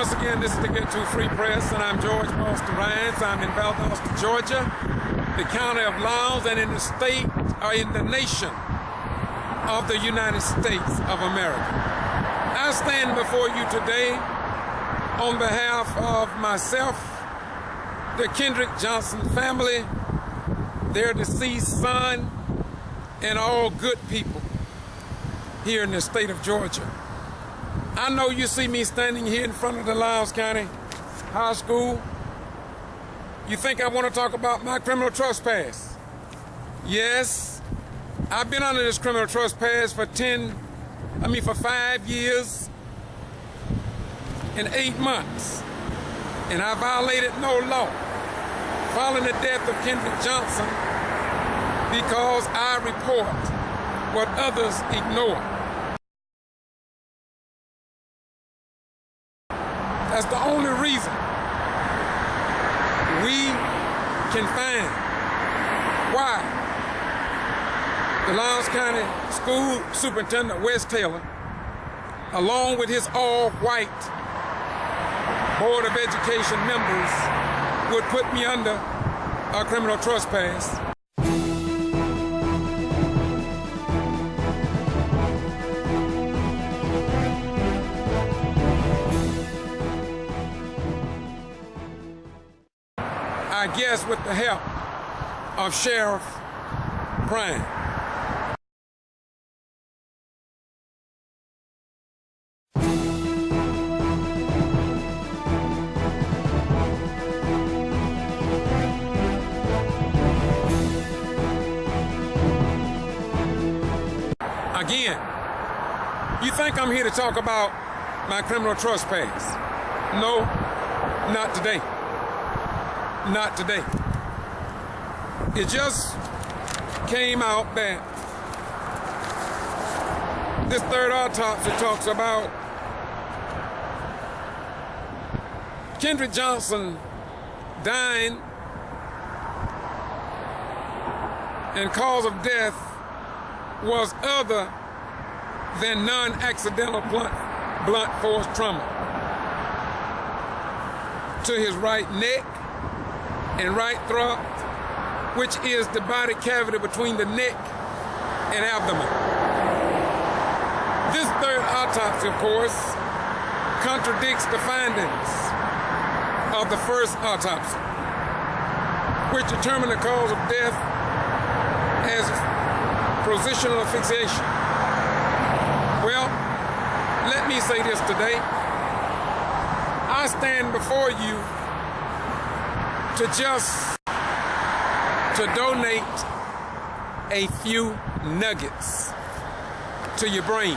Once again, this is the Get To Free Press, and I'm George Foster Rines. I'm in Valdosta, Georgia, the county of Lowndes, and in the state, or in the nation of the United States of America. I stand before you today on behalf of myself, the Kendrick Johnson family, their deceased son, and all good people here in the state of Georgia. I know you see me standing here in front of the Lowndes County High School. You think I want to talk about my criminal trespass? Yes, I've been under this criminal trespass for 5 years and 8 months. And I violated no law following the death of Kendrick Johnson because I report what others ignore. That's the only reason we can find why the Lowndes County School Superintendent Wes Taylor, along with his all-white Board of Education members, would put me under a criminal trespass. I guess with the help of Sheriff Prine. Again, you think I'm here to talk about my criminal trespass? No, not today. Not today. It just came out that this third autopsy talks about Kendrick Johnson dying, and cause of death was other than non-accidental blunt force trauma to his right neck and right throat, which is the body cavity between the neck and abdomen. This third autopsy, of course, contradicts the findings of the first autopsy, which determined the cause of death as positional asphyxiation. Well, let me say this today. I stand before you to donate a few nuggets to your brain.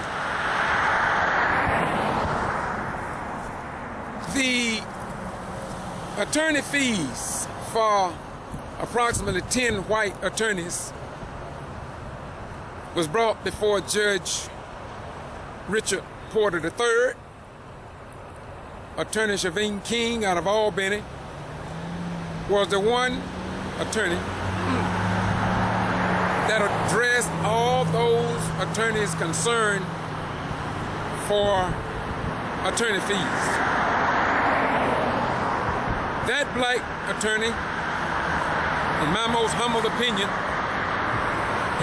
The attorney fees for approximately 10 white attorneys was brought before Judge Richard Porter III, Attorney Shavine King out of Albany was the one attorney that addressed all those attorneys concerned for attorney fees. That black attorney, in my most humble opinion,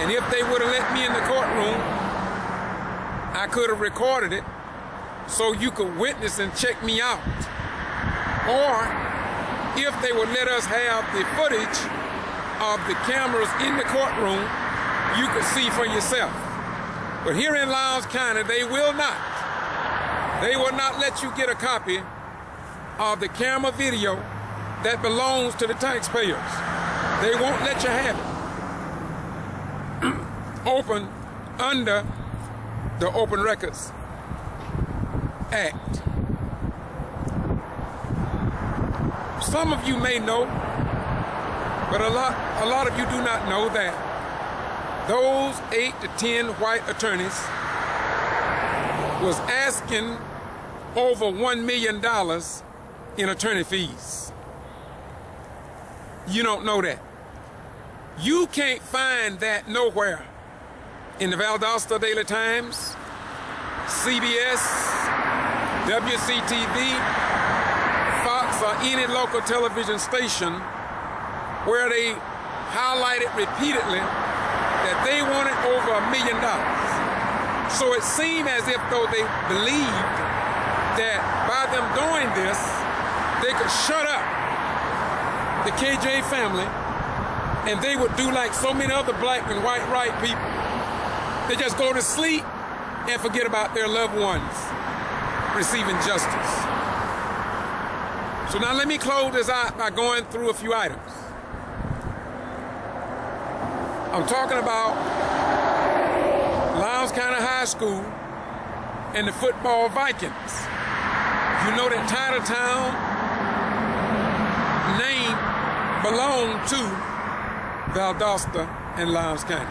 and if they would have let me in the courtroom, I could have recorded it so you could witness and check me out. Or if they would let us have the footage of the cameras in the courtroom, you could see for yourself. But here in Lowndes County, they will not. They will not let you get a copy of the camera video that belongs to the taxpayers. They won't let you have it. Open under the Open Records Act. Some of you may know, but a lot of you do not know that those 8 to 10 white attorneys was asking over $1 million in attorney fees. You don't know that. You can't find that nowhere in the Valdosta Daily Times, CBS, WCTV, Fox or any local television station where they highlighted repeatedly that they wanted over $1 million. So it seemed as if though they believed that by them doing this, they could shut up the KJ family and they would do like so many other black and white people. They just go to sleep and forget about their loved ones receiving justice. So now let me close this out by going through a few items. I'm talking about Lowndes County High School and the football Vikings. You know that Titletown name belonged to Valdosta and Lowndes County.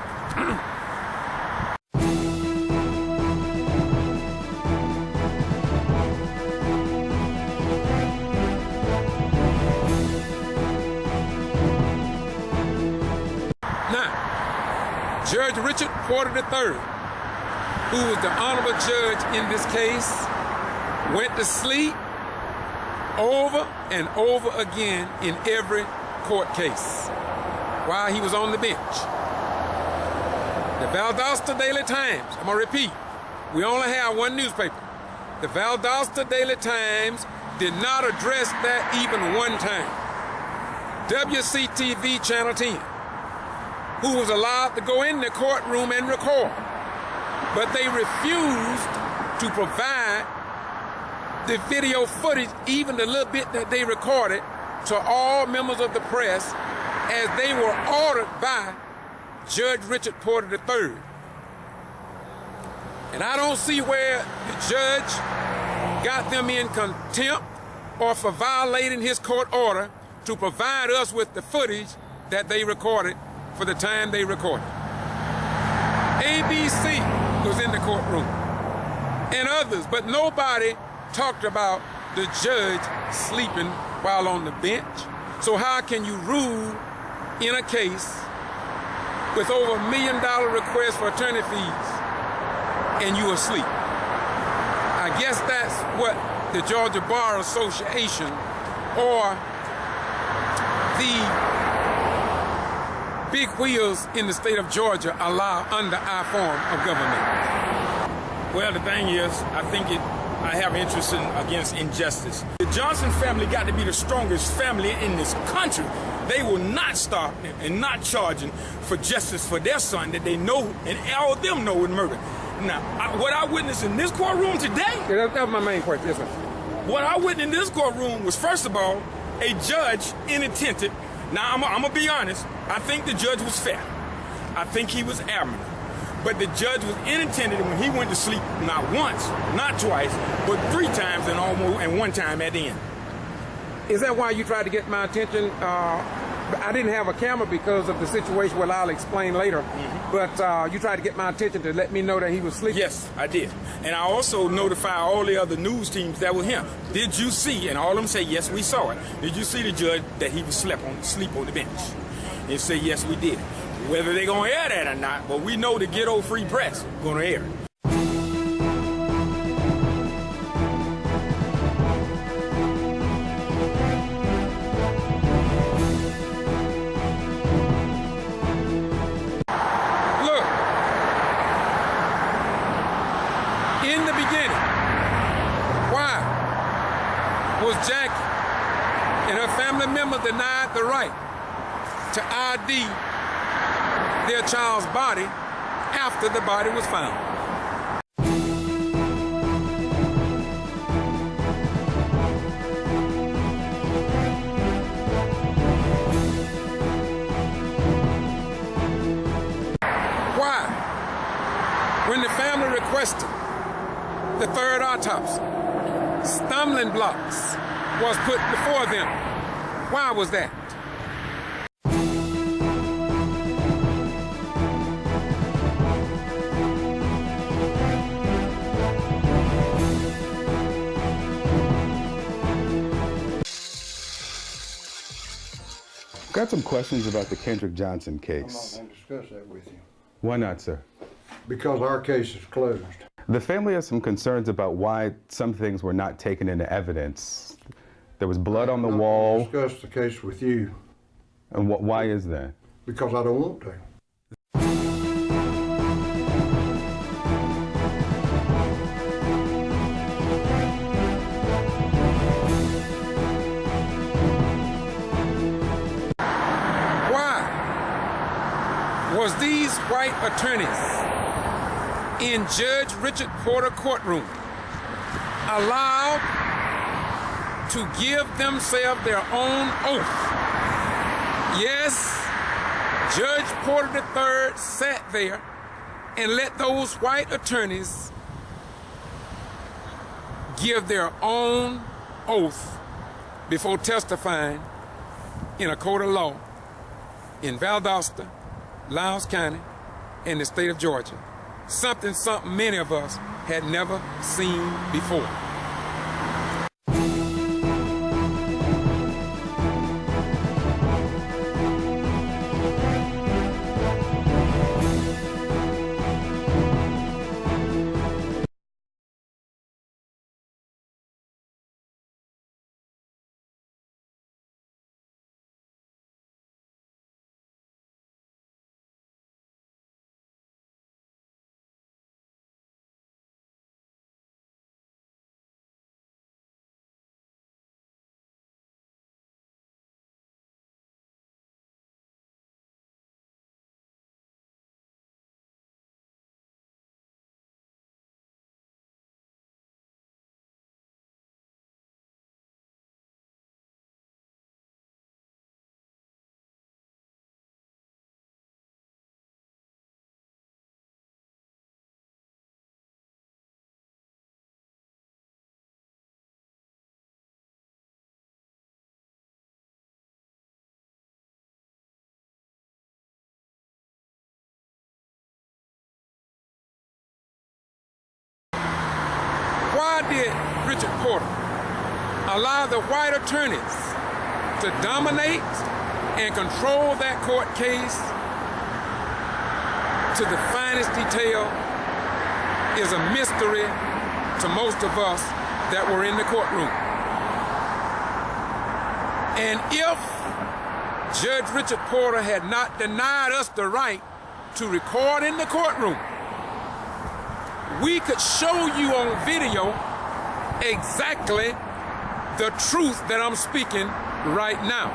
Now, Judge Richard Porter III, who was the honorable judge in this case, went to sleep over and over again in every court case while he was on the bench. The Valdosta Daily Times, I'm gonna repeat, we only have one newspaper. The Valdosta Daily Times did not address that even one time. WCTV Channel 10, who was allowed to go in the courtroom and record, but they refused to provide the video footage, even the little bit that they recorded, to all members of the press as they were ordered by Judge Richard Porter III. And I don't see where the judge got them in contempt or for violating his court order to provide us with the footage that they recorded for the time they recorded. ABC was in the courtroom and others, but nobody talked about the judge sleeping while on the bench. So how can you rule in a case with over $1 million request for attorney fees and you asleep? I guess that's what the Georgia Bar Association or the big wheels in the state of Georgia allow under our form of government. Well, the thing is, I have interest against injustice. The Johnson family got to be the strongest family in this country. They will not stop and not charging for justice for their son that they know and all of them know was murdered. Now, what I witnessed in this courtroom today... Yeah, that was my main question, yes, sir. What I witnessed in this courtroom was, first of all, a judge inattentive. Now, I'm going to be honest. I think the judge was fair. I think he was admirable. But the judge was inattentive when he went to sleep not once, not twice, but 3 times and one time at the end. Is that why you tried to get my attention? I didn't have a camera because of the situation, well, I'll explain later. But you tried to get my attention to let me know that he was sleeping? Yes, I did. And I also notified all the other news teams that were him. Did you see, and all of them say, yes, we saw it. Did you see the judge that he was sleep on the bench? And say, yes, we did. Whether they're going to air that or not, but we know the ghetto free press going to air it. Look, in the beginning, why was Jackie and her family member denied the right to ID their child's body after the body was found? Why, when the family requested the 3rd autopsy, stumbling blocks was put before them? Why was that? Got some questions about the Kendrick Johnson case. I'm not going to discuss that with you. Why not, sir? Because our case is closed. The family has some concerns about why some things were not taken into evidence. There was blood on the I'm not wall. gonna discuss the case with you And why is that? because I don't want to. Why was these white attorneys in Judge Richard Porter courtroom allowed to give themselves their own oath? Yes, Judge Porter III sat there and let those white attorneys give their own oath before testifying in a court of law in Valdosta, Loudoun County, and the state of Georgia. Something many of us had never seen before. Why did Richard Porter allow the white attorneys to dominate and control that court case to the finest detail is a mystery to most of us that were in the courtroom. And if Judge Richard Porter had not denied us the right to record in the courtroom, we could show you on video exactly the truth that I'm speaking right now.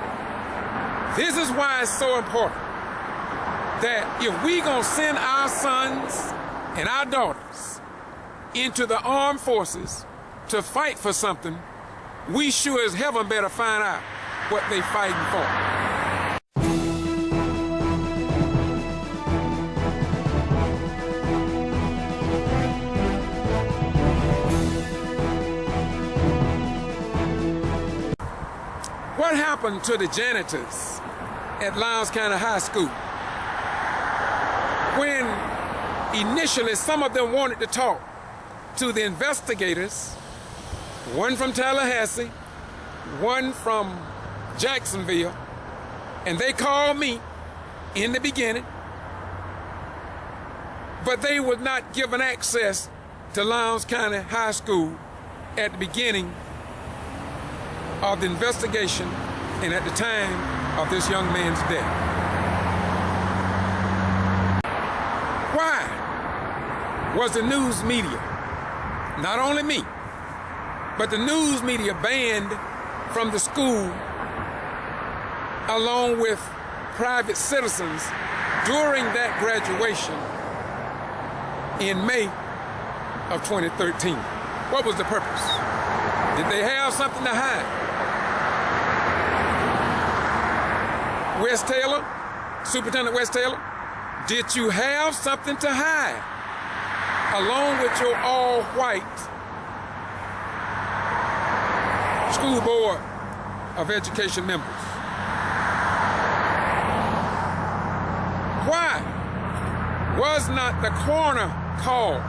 This is why it's so important that if we gonna send our sons and our daughters into the armed forces to fight for something, we sure as heaven better find out what they fighting for. What happened to the janitors at Loudoun County High School when initially some of them wanted to talk to the investigators, one from Tallahassee, one from Jacksonville, and they called me in the beginning, but they were not given access to Loudoun County High School at the beginning of the investigation and at the time of this young man's death. Why was the news media, not only me, but the news media banned from the school along with private citizens during that graduation in May of 2013? What was the purpose? Did they have something to hide? Wes Taylor, Superintendent Wes Taylor, did you have something to hide along with your all-white school board of education members? Why was not the coroner called?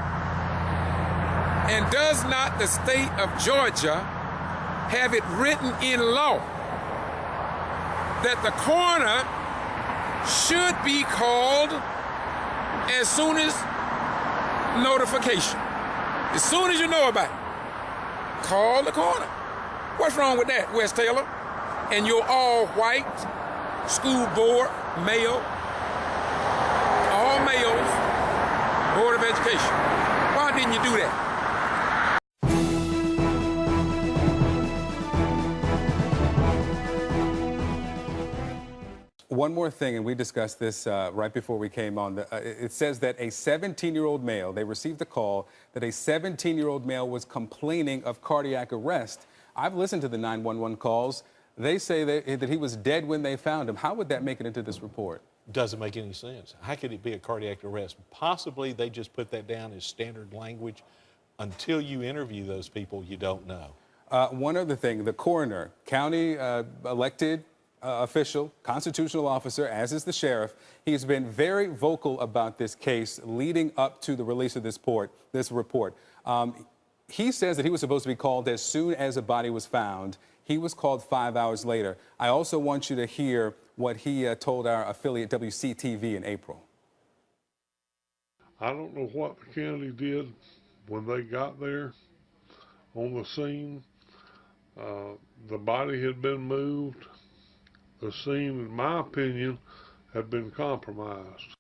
And does not the state of Georgia have it written in law that the coroner should be called as soon as notification? As soon as you know about it, call the coroner. What's wrong with that, Wes Taylor? And your all-white school board, male, all males, Board of Education. Why didn't you do that? One more thing, and we discussed this right before we came on. It says that a 17-year-old male, they received a call that a 17-year-old male was complaining of cardiac arrest. I've listened to the 911 calls. They say that he was dead when they found him. How would that make it into this report? Doesn't make any sense. How could it be a cardiac arrest? Possibly they just put that down as standard language. Until you interview those people, you don't know. One other thing, the coroner, county elected official, constitutional officer, as is the sheriff, he's been very vocal about this case leading up to the release of this report. He says that he was supposed to be called as soon as a body was found. He was called 5 hours later. I also want you to hear what he told our affiliate WCTV in April. I don't know what the county did when they got there on the scene. The body had been moved. The scene, in my opinion, had been compromised.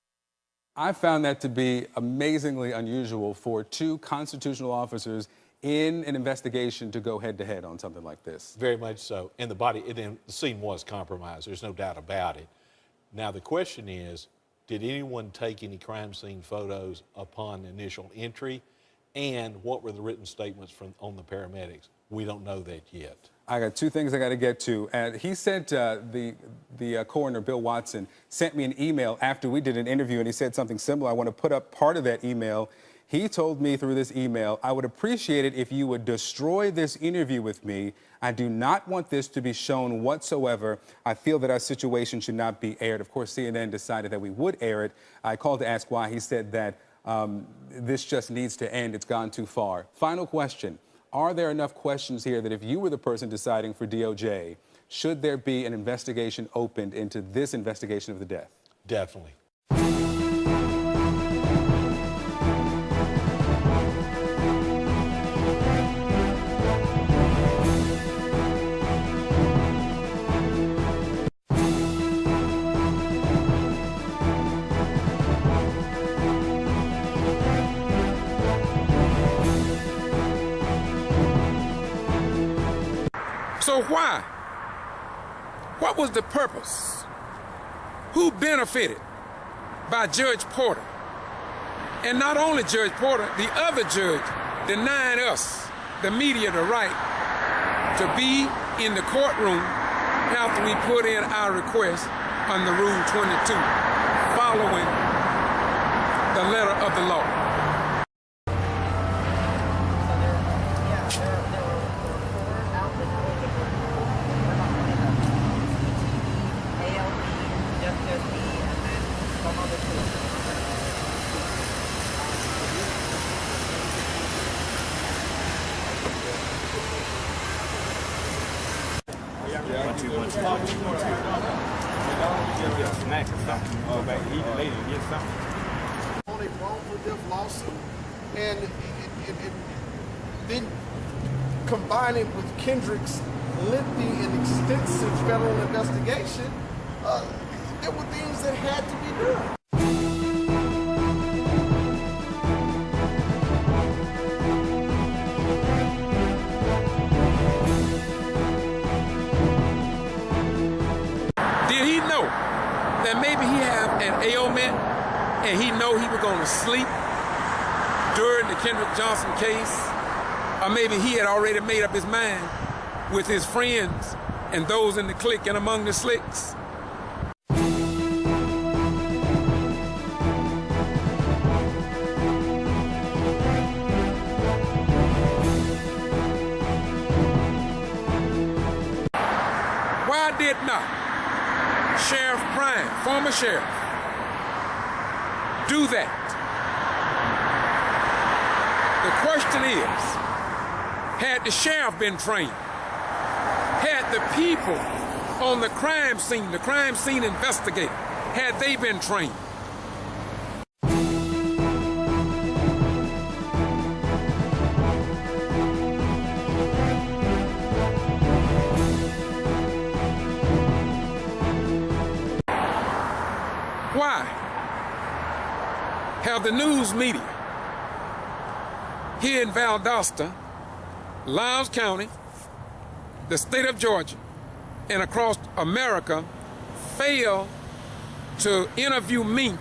I found that to be amazingly unusual for two constitutional officers in an investigation to go head-to-head on something like this. Very much so. And the scene was compromised. There's no doubt about it. Now, the question is, did anyone take any crime scene photos upon initial entry? And what were the written statements on the paramedics? We don't know that yet. I got two things I got to get to. He said the coroner, Bill Watson, sent me an email after we did an interview, and he said something similar. I want to put up part of that email. He told me through this email, I would appreciate it if you would destroy this interview with me. I do not want this to be shown whatsoever. I feel that our situation should not be aired. Of course, CNN decided that we would air it. I called to ask why. He said that this just needs to end. It's gone too far. Final question. Are there enough questions here that if you were the person deciding for DOJ, should there be an investigation opened into this investigation of the death? Definitely. So why? What was the purpose? Who benefited by Judge Porter? And not only Judge Porter, the other judge denying us, the media, the right to be in the courtroom after we put in our request under Rule 22, following the letter of the law. On a wrongful death lawsuit, and then combine it with Kendrick's lengthy and extensive federal investigation, there were things that had to be done. That maybe he have an ailment and he know he was going to sleep during the Kendrick Johnson case, or maybe he had already made up his mind with his friends and those in the clique and among the slicks. Why did not Sheriff Prine, former sheriff, do that? The question is, had the sheriff been trained? Had the people on the crime scene investigator, had they been trained? of the news media here in Valdosta, Lowndes County, the state of Georgia, and across America failed to interview me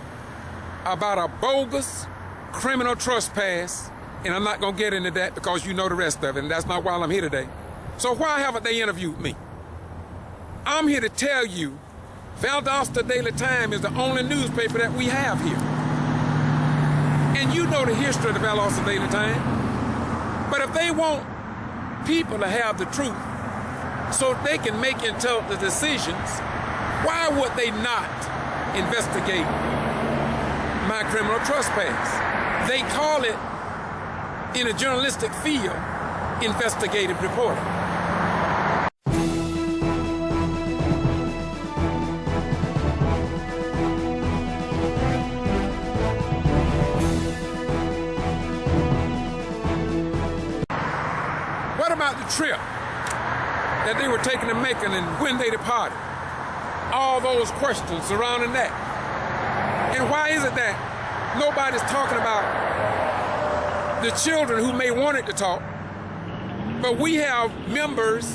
about a bogus criminal trespass, and I'm not going to get into that because you know the rest of it, and that's not why I'm here today. So why haven't they interviewed me? I'm here to tell you, Valdosta Daily Times is the only newspaper that we have here. And you know the history of the Valdosta Daily Times. But if they want people to have the truth so they can make intelligent decisions, why would they not investigate my criminal trespass? They call it, in a journalistic field, investigative reporting. What about the trip that they were taking to Macon and when they departed? All those questions surrounding that. And why is it that nobody's talking about the children who may want it to talk, but we have members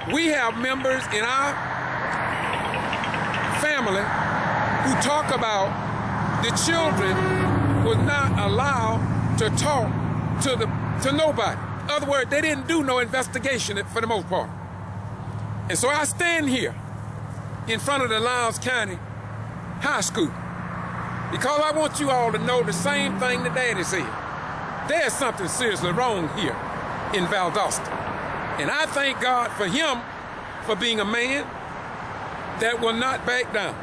in our family who talk about the children was not allowed to talk to nobody. In other words, they didn't do no investigation for the most part. And so I stand here in front of the Lowndes County High School because I want you all to know the same thing that Daddy said. There's something seriously wrong here in Valdosta. And I thank God for him for being a man that will not back down.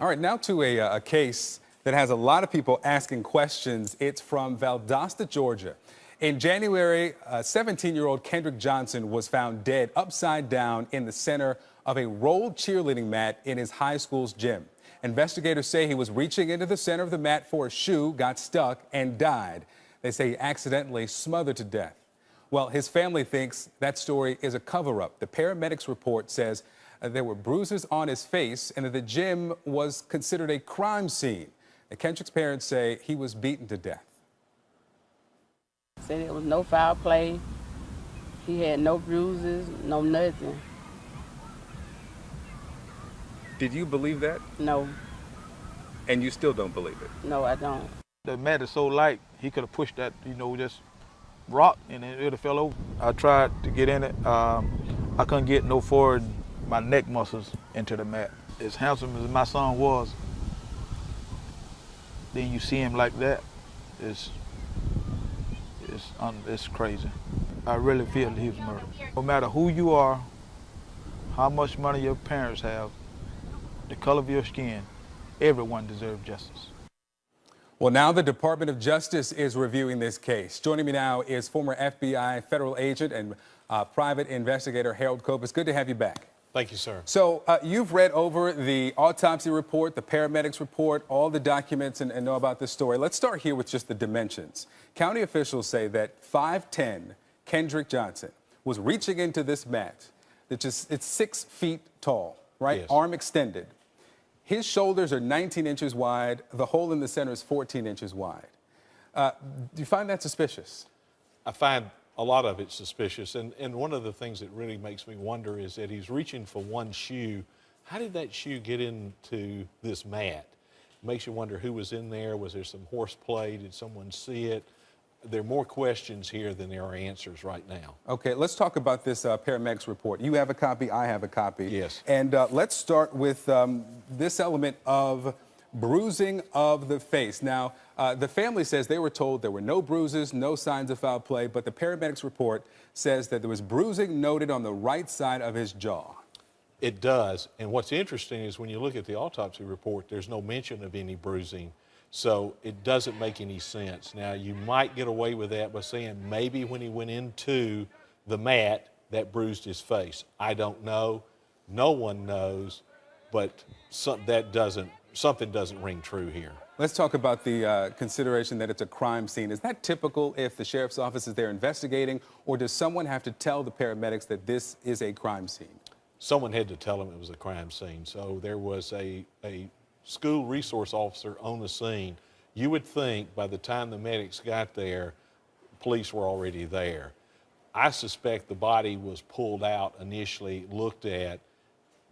All right, now to a case that has a lot of people asking questions. It's from Valdosta, Georgia. In January, 17-year-old Kendrick Johnson was found dead upside down in the center of a rolled cheerleading mat in his high school's gym. Investigators say he was reaching into the center of the mat for a shoe, got stuck, and died. They say he accidentally smothered to death. Well, his family thinks that story is a cover-up. The paramedics report says there were bruises on his face and that the gym was considered a crime scene. And Kendrick's parents say he was beaten to death. Said there was no foul play. He had no bruises, no nothing. Did you believe that? No. And you still don't believe it? No, I don't. The mat is so light, he could have pushed that, just rock and it would have fell over. I tried to get in it. I couldn't get no forward my neck muscles into the mat. As handsome as my son was, then you see him like that, it's crazy. I really feel he was murdered. No matter who you are, how much money your parents have, the color of your skin, everyone deserves justice. Well, now the Department of Justice is reviewing this case. Joining me now is former FBI federal agent and private investigator Harold Cope. It's good to have you back. Thank you, sir. So you've read over the autopsy report, the paramedics report, all the documents, and know about this story. Let's start here with just the dimensions. County officials say that 5'10" Kendrick Johnson was reaching into this mat. It's 6 feet tall, right? Yes. Arm extended. His shoulders are 19 inches wide. The hole in the center is 14 inches wide. Do you find that suspicious? I find a lot of it suspicious. And one of the things that really makes me wonder is that he's reaching for one shoe. How did that shoe get into this mat? It makes you wonder who was in there. Was there some horseplay? Did someone see it? There are more questions here than there are answers right now. Okay, let's talk about this paramedics report. You have a copy, I have a copy. Yes. And let's start with this element of bruising of the face. Now, the family says they were told there were no bruises, no signs of foul play, but the paramedics report says that there was bruising noted on the right side of his jaw. It does. And what's interesting is when you look at the autopsy report, there's no mention of any bruising. So it doesn't make any sense. Now, you might get away with that by saying maybe when he went into the mat, that bruised his face. I don't know. No one knows. But something doesn't ring true here. Let's talk about the consideration that it's a crime scene. Is that typical if the sheriff's office is there investigating, or does someone have to tell the paramedics that this is a crime scene? Someone had to tell them it was a crime scene. So there was a school resource officer on the scene. You would think by the time the medics got there, police were already there. I suspect the body was pulled out initially, looked at,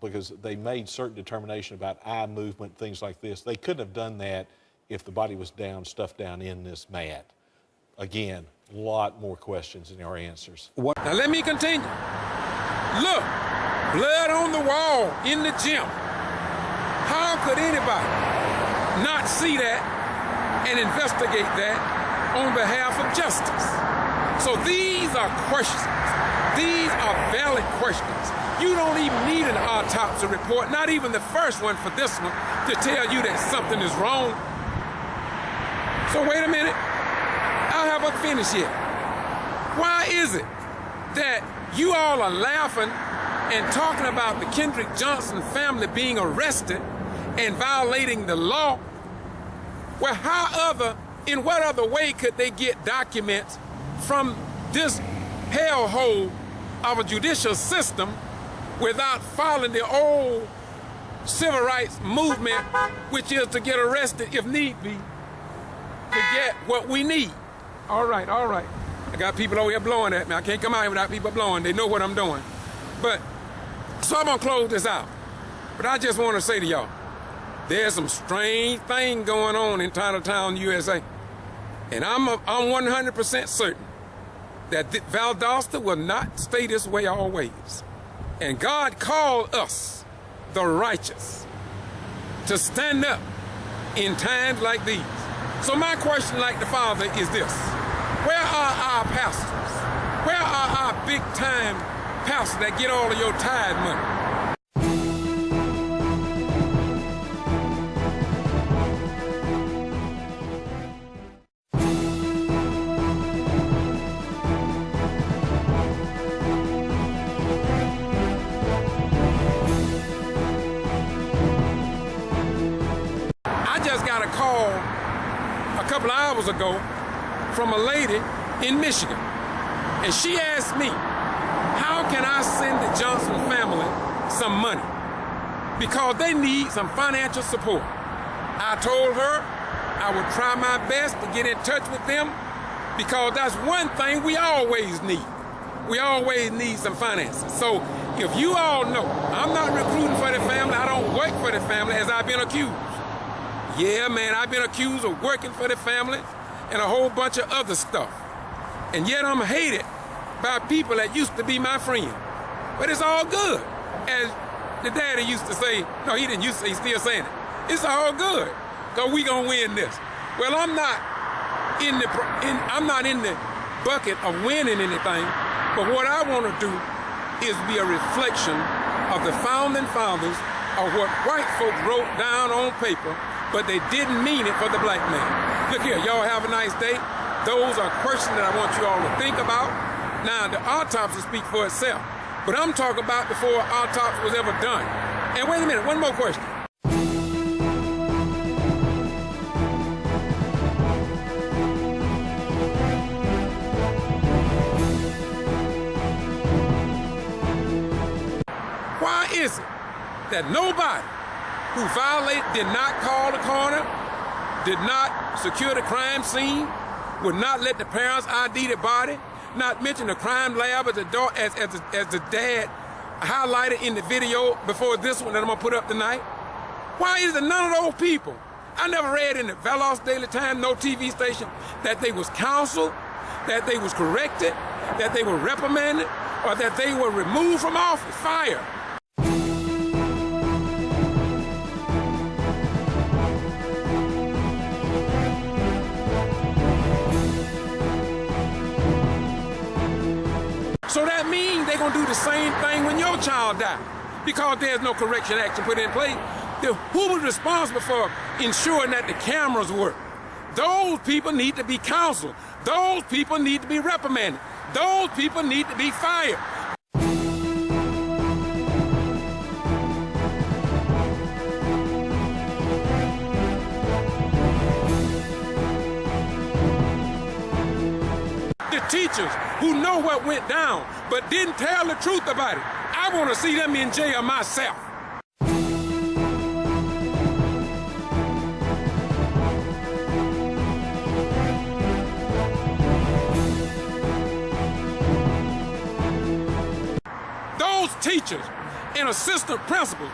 because they made certain determination about eye movement, things like this. They couldn't have done that if the body was stuffed down in this mat. Again, a lot more questions than our answers. Now let me continue. Look, blood on the wall in the gym. How could anybody not see that and investigate that on behalf of justice? So these are questions. These are valid questions. You don't even need an autopsy report, not even the first one for this one, to tell you that something is wrong. So wait a minute. I haven't finished yet. Why is it that you all are laughing and talking about the Kendrick Johnson family being arrested and violating the law? Well, in what other way could they get documents from this hellhole of a judicial system without following the old civil rights movement, which is to get arrested if need be, to get what we need? All right. I got people over here blowing at me. I can't come out here without people blowing. They know what I'm doing. So I'm gonna close this out. But I just want to say to y'all, there's some strange thing going on in Chinatown, USA. And I'm 100% certain that Valdosta will not stay this way always. And God called us, the righteous, to stand up in times like these. So my question, like the Father, is this. Where are our pastors? Where are our big-time pastors that get all of your tithe money? A couple of hours ago from a lady in Michigan, and she asked me, how can I send the Johnson family some money? Because they need some financial support. I told her I would try my best to get in touch with them, because that's one thing we always need. We always need some finances. So if you all know, I'm not recruiting for the family, I don't work for the family as I've been accused. Yeah, man, I've been accused of working for the family and a whole bunch of other stuff. And yet I'm hated by people that used to be my friend. But it's all good. As the daddy used to say, no, he didn't used to say, he's still saying it. It's all good, because we gonna win this. Well, I'm not in the bucket of winning anything, but what I want to do is be a reflection of the founding fathers of what white folks wrote down on paper, but they didn't mean it for the black man. Look here, y'all have a nice day. Those are questions that I want you all to think about. Now, the autopsy speaks for itself, but I'm talking about before autopsy was ever done. And wait a minute, one more question. Why is it that nobody who did not call the coroner, did not secure the crime scene, would not let the parents ID the body, not mention the crime lab as the dad highlighted in the video before this one that I'm gonna put up tonight? Why is it none of those people? I never read in the Valdosta Daily Times, no TV station, that they was counseled, that they was corrected, that they were reprimanded, or that they were removed from office, fired. So that means they're gonna do the same thing when your child dies, because there's no correction action put in place. Who was responsible for ensuring that the cameras work? Those people need to be counseled. Those people need to be reprimanded. Those people need to be fired. teachers who know what went down but didn't tell the truth about it. I want to see them in jail myself. Those teachers and assistant principals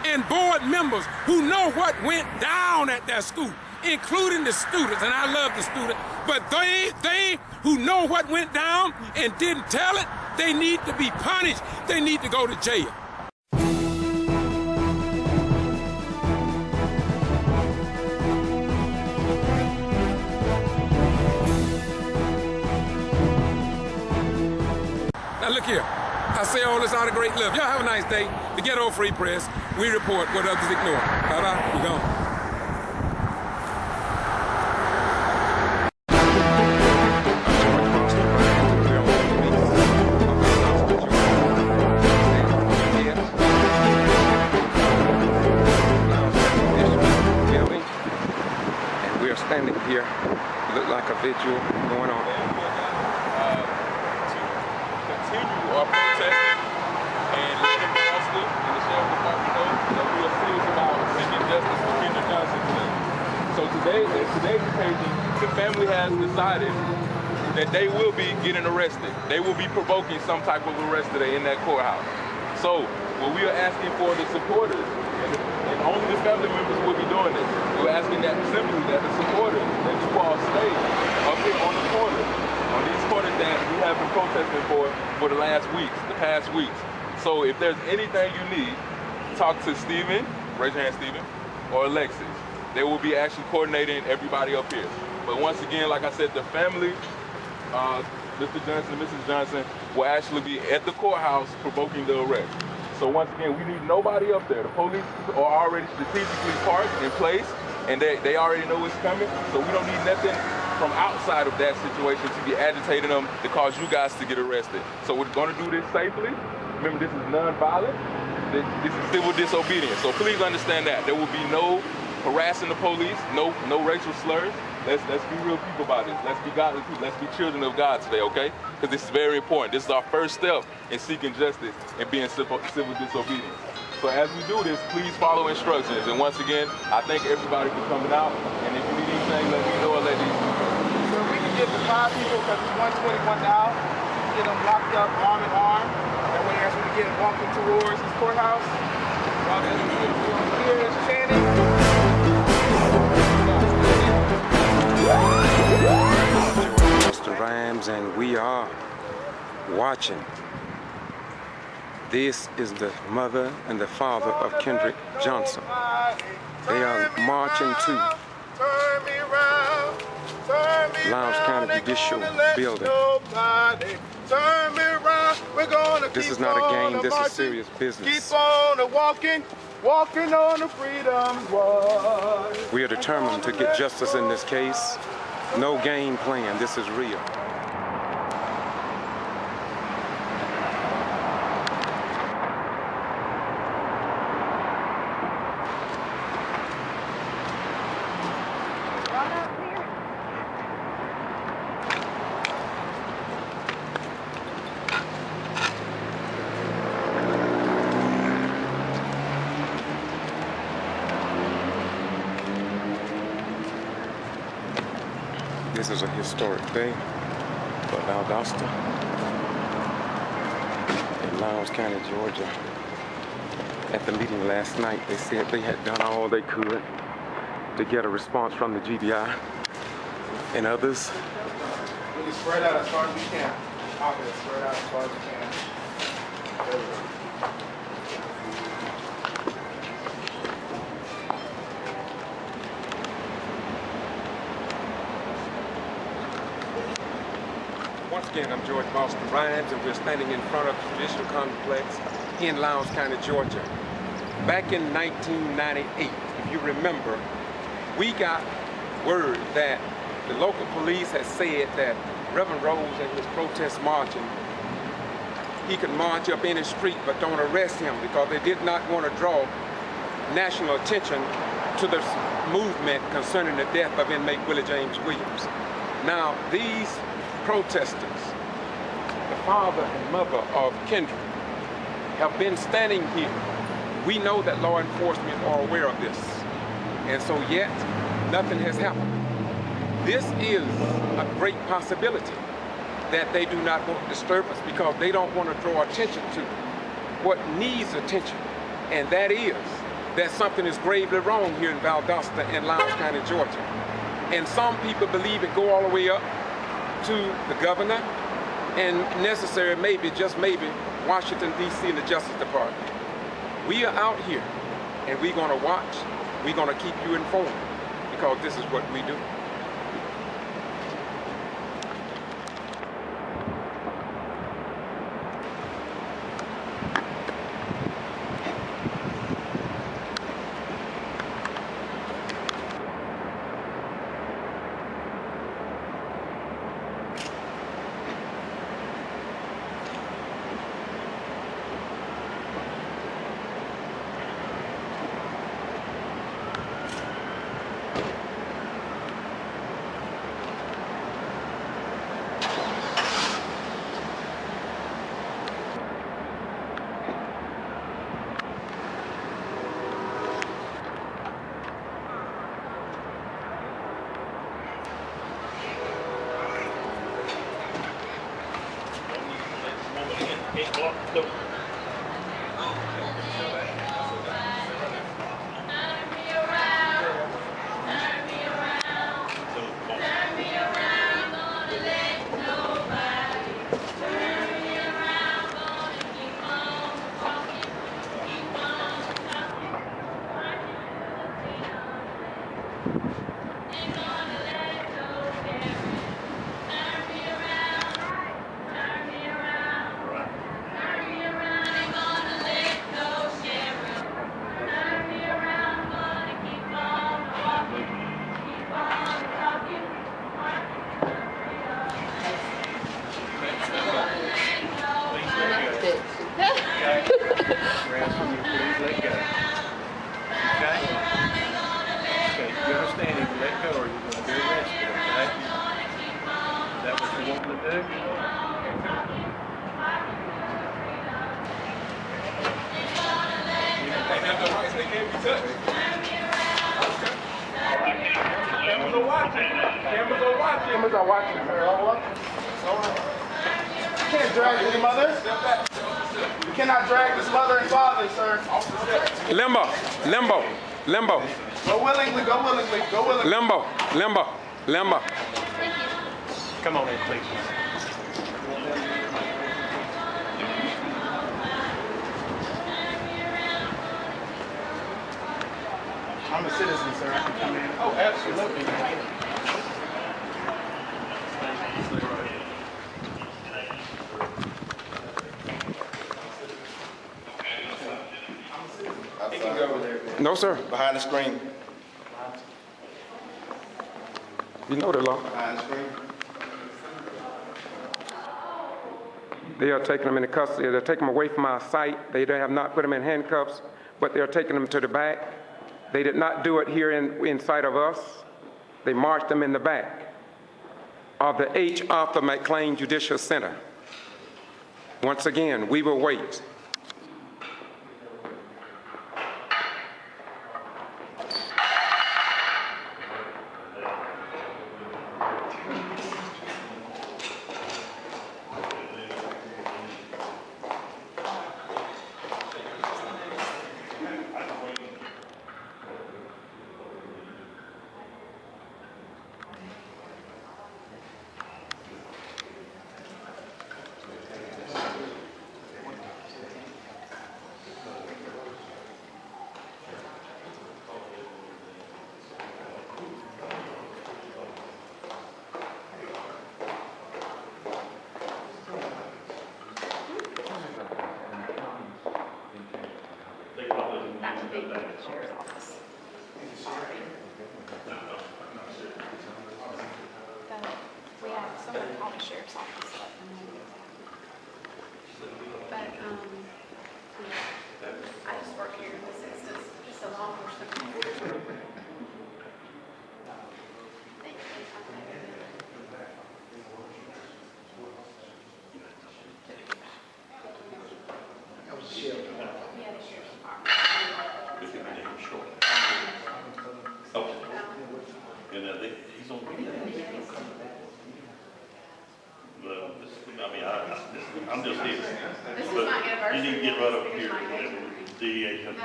and board members who know what went down at that school, including the students, and I love the students, but they who know what went down and didn't tell it, they need to be punished. They need to go to jail. Now look here, I say all this out of great love. Y'all have a nice day. The Ghetto Free Press, we report what others ignore. Bye-bye, we gone. Standing here, look like a vigil going on. To continue our protesting and let the master and the sheriff department know that we are serious about seeking justice for Kendrick Johnson today. So today's occasion, the family has decided that they will be getting arrested. They will be provoking some type of arrest today in that courthouse. So what we are asking for the supporters, and only the family members will be doing this. We're asking that simply that the supporters, that you all stay up here on the corners, on these corners that we have been protesting for the past weeks. So if there's anything you need, talk to Stephen, raise your hand, Stephen, or Alexis. They will be actually coordinating everybody up here. But once again, like I said, the family, Mr. Johnson, Mrs. Johnson, will actually be at the courthouse provoking the arrest. So once again, we need nobody up there. The police are already strategically parked in place, and they already know it's coming. So we don't need nothing from outside of that situation to be agitating them to cause you guys to get arrested. So we're going to do this safely. Remember, this is non-violent. This is civil disobedience. So please understand that. There will be no harassing the police, no racial slurs. Let's be real people about this. Let's be godly people. Let's be children of God today, okay? Because this is very important. This is our first step in seeking justice and being civil disobedience. So as we do this, please follow instructions. And once again, I thank everybody for coming out. And if you need anything, let me know or let these people know. So we can get the 5 people, because it's 121 now, get them locked up arm in arm. That way, as we get walking towards this courthouse, while here is chanting. Mr. Rhymes, and we are watching. This is the mother and the father of Kendrick Johnson. They are marching to Lowndes County Judicial Building. This is not a game, this is serious business. Keep on walking on the freedom wall. We are determined to get justice in this case. No game plan, this is real. This is a historic day for Valdosta in Lowndes County, Georgia. At the meeting last night, they said they had done all they could to get a response from the G.B.R. and others. Really spread out as far as you can. Copy it, spread out as far as you can. There we go. Once again, I'm George Boston Rhymes, and we're standing in front of the Judicial Complex in Lowndes County, Georgia. Back in 1998, if you remember, we got word that the local police had said that Reverend Rose and his protest marching, he could march up any street, but don't arrest him, because they did not want to draw national attention to the movement concerning the death of inmate Willie James Williams. Now, these protesters father and mother of Kendrick have been standing here. We know that law enforcement are aware of this. And so yet, nothing has happened. This is a great possibility that they do not want disturbance because they don't want to draw attention to what needs attention. And that is that something is gravely wrong here in Valdosta and Lowndes County, Georgia. And some people believe it go all the way up to the governor and necessary, maybe, just maybe, Washington, D.C. and the Justice Department. We are out here and we're going to watch, we're going to keep you informed because this is what we do. Cameras are watching, sir. All up. You can't drag this mother. You cannot drag this mother and father, sir. Limbo, limbo, limbo. Go willingly, go willingly, go willingly. Limbo, limbo, limbo. Come on in, please. I'm a citizen, sir. I can come in. Oh, absolutely. He can go over there. No, sir. Behind the screen. You know the law. Behind the screen. They are taking them into custody. They're taking them away from our site. They have not put them in handcuffs, but they're taking them to the back. They did not do it here in sight of us. They marched them in the back of the H. Arthur McLean Judicial Center. Once again, we will wait. I'm just here. This is But my anniversary. you need to get right up here whenever the DEA comes up.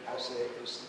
I'll say it's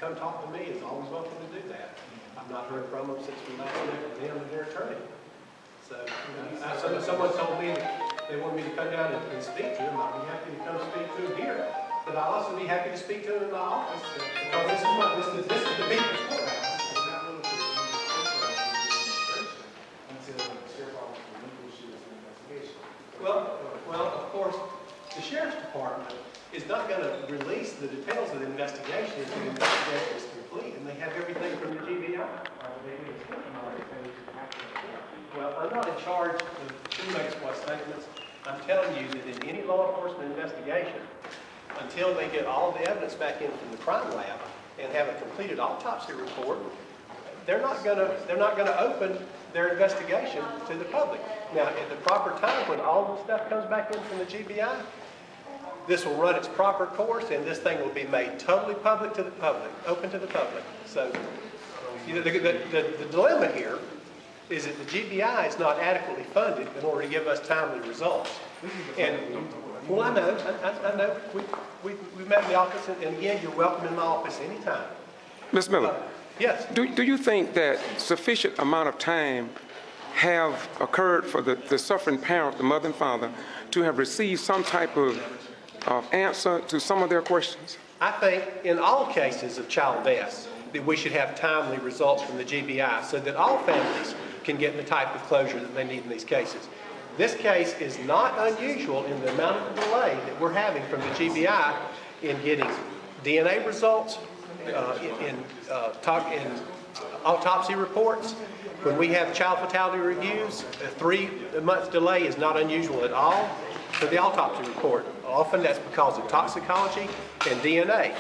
come talk to me is always welcome to do that. I've not heard from them since we last met with them and their attorney. So, someone told me that they wanted me to come down and speak to them. I'd be happy to come speak to them here. But I'll also be happy to speak to them in my office. Because this is the people's courthouse. Well, of course, the Sheriff's Department is not going to release the details of the investigation until the investigation is complete and they have everything from the G.B.R. Well, I'm not in charge of two exploit statements. I'm telling you that in any law enforcement investigation, until they get all the evidence back in from the crime lab and have a completed autopsy report, they're not going to open their investigation to the public. Now, at the proper time, when all the stuff comes back in from the G.B.I., this will run its proper course, and this thing will be made totally public to the public, open to the public. So, you know, the dilemma here is that the G.B.I. is not adequately funded in order to give us timely results. And, well, I know. We've met in the office, and again, you're welcome in my office anytime. Ms. Miller. Yes. Do you think that sufficient amount of time have occurred for the suffering parent, the mother and father, to have received some type of answer to some of their questions? I think in all cases of child deaths that we should have timely results from the G.B.I. so that all families can get the type of closure that they need in these cases. This case is not unusual in the amount of delay that we're having from the G.B.I. in getting DNA results, in autopsy reports. When we have child fatality reviews, a 3-month delay is not unusual at all for the autopsy report. Often that's because of toxicology and DNA.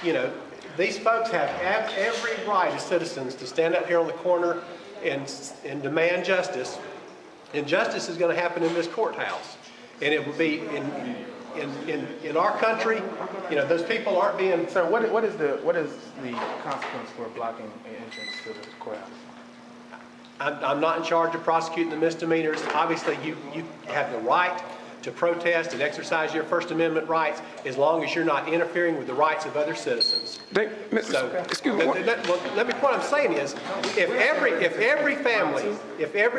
You know, these folks have every right as citizens to stand up here on the corner and demand justice. And justice is going to happen in this courthouse. And it will be in our country. You know, those people aren't being. Sir, what is the consequence for blocking entrance to the courthouse? I'm not in charge of prosecuting the misdemeanors. Obviously, you have the right to protest and exercise your First Amendment rights as long as you're not interfering with the rights of other citizens. Excuse me. What I'm saying is, if every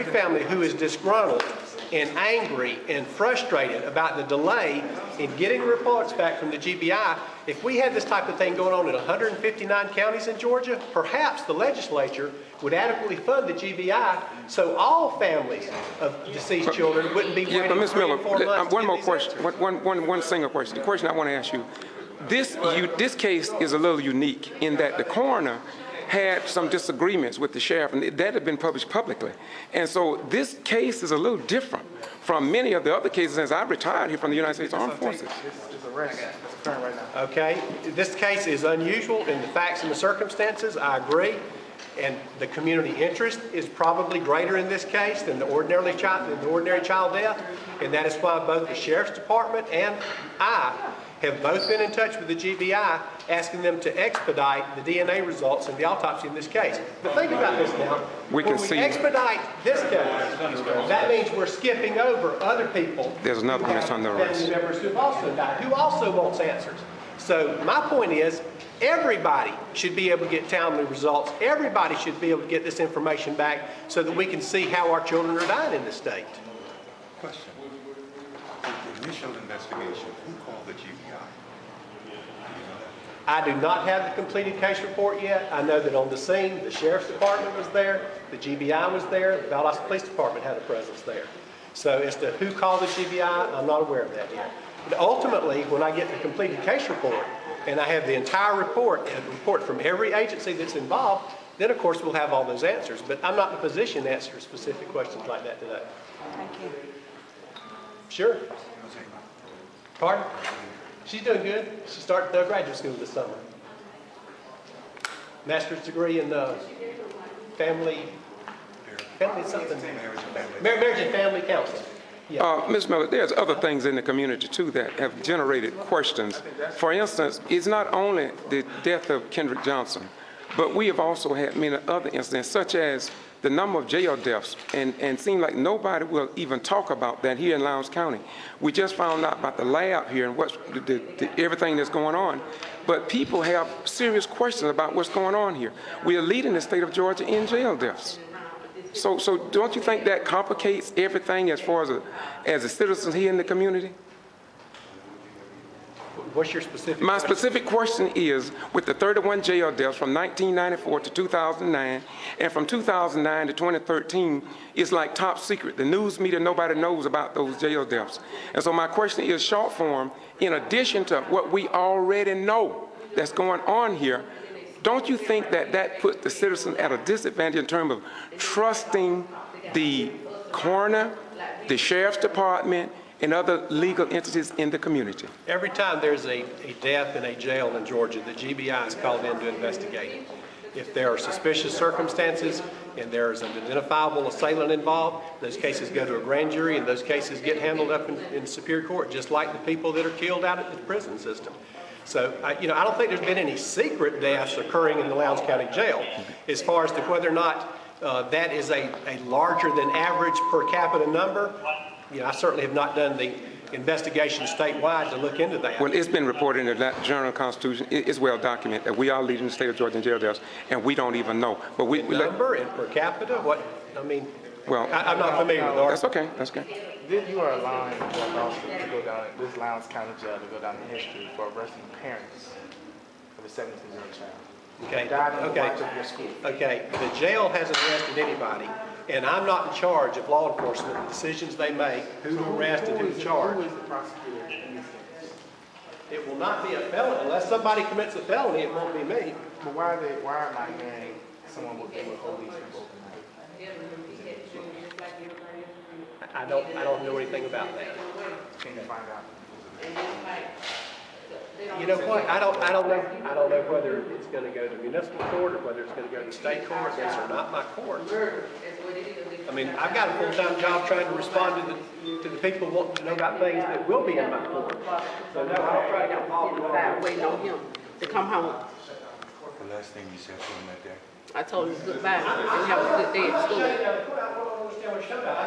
family who is disgruntled and angry and frustrated about the delay in getting reports back from the G.B.I., if we had this type of thing going on in 159 counties in Georgia, perhaps the legislature would adequately fund the G.B.I. so all families of deceased children wouldn't be waiting 3 and 4 months. One more question. One single question. The question I want to ask you: this case is a little unique in that the coroner had some disagreements with the sheriff, and that had been published publicly. And so this case is a little different from many of the other cases since I retired here from the United States Armed Forces. Okay, this case is unusual in the facts and the circumstances, I agree. And the community interest is probably greater in this case than the ordinary child death. And that is why both the Sheriff's Department and I have both been in touch with the G.B.I. asking them to expedite the DNA results in the autopsy in this case. But think about this now. When we expedite this case, that means we're skipping over other people. There's another one that's on the list. Family members who've also died, who also wants answers. So my point is, everybody should be able to get timely results. Everybody should be able to get this information back so that we can see how our children are dying in this state. Question. initial investigation, who called the GBI? I do not have the completed case report yet. I know that on the scene, the Sheriff's Department was there, the GBI was there, the Valdosta Police Department had a presence there. So as to who called the GBI, I'm not aware of that yet. But ultimately, when I get the completed case report, and I have the entire report, and a report from every agency that's involved, then of course we'll have all those answers. But I'm not in a position to answer specific questions like that today. Thank you. Sure. Pardon? She's doing good. She started graduate school this summer. Master's degree in family something. Marriage and family counseling. Yeah. Ms. Miller, there's other things in the community too that have generated questions. For instance, it's not only the death of Kendrick Johnson, but we have also had many other incidents, such as the number of jail deaths, and seem like nobody will even talk about that here in Lowndes County. We just found out about the lab here and what's everything that's going on, but people have serious questions about what's going on here. We are leading the state of Georgia in jail deaths. So don't you think that complicates everything as far as the citizens here in the community? What's your specific My question? specific question is, with the 31 jail deaths from 1994 to 2009, and from 2009 to 2013, it's like top secret. The news media, nobody knows about those jail deaths. And so my question is short form, in addition to what we already know that's going on here, don't you think that that puts the citizen at a disadvantage in terms of trusting the coroner, the sheriff's department, and other legal entities in the community? Every time there's a death in a jail in Georgia, the GBI is called in to investigate it. If there are suspicious circumstances and there's an identifiable assailant involved, those cases go to a grand jury and those cases get handled up in Superior Court, just like the people that are killed out at the prison system. So, I don't think there's been any secret deaths occurring in the Lowndes County Jail. As far as to whether or not that is a larger than average per capita number, I certainly have not done the investigation statewide to look into that. Well, it's been reported in the Journal-Constitution. It's well documented that we are leading the state of Georgia in jail deaths, and we don't even know. But we number and per capita? What? Well, I'm not familiar with ours. That's okay. That's okay. Then you are allowing to go down this Lowndes County Jail to go down in history for arresting parents of a 17-year-old child. Okay. Died in the watch of your school. Okay. The jail hasn't arrested anybody, and I'm not in charge of law enforcement. The decisions they make, who to arrest and who to charge. Who is the prosecutor in this case? It will not be a felony unless somebody commits a felony. It won't be me. But why am I hearing someone with police involved? I don't know anything about that. Can you find out? You know what? I don't know. I don't know whether it's going to go to municipal court or whether it's going to go to state court. Those are not my courts. I've got a full-time job trying to respond to the people wanting to know about things that will be in my court. So no, I don't try to get involved in that. Waiting on him to come home. The last thing you said to him that day? I told him goodbye and have a good day at school. I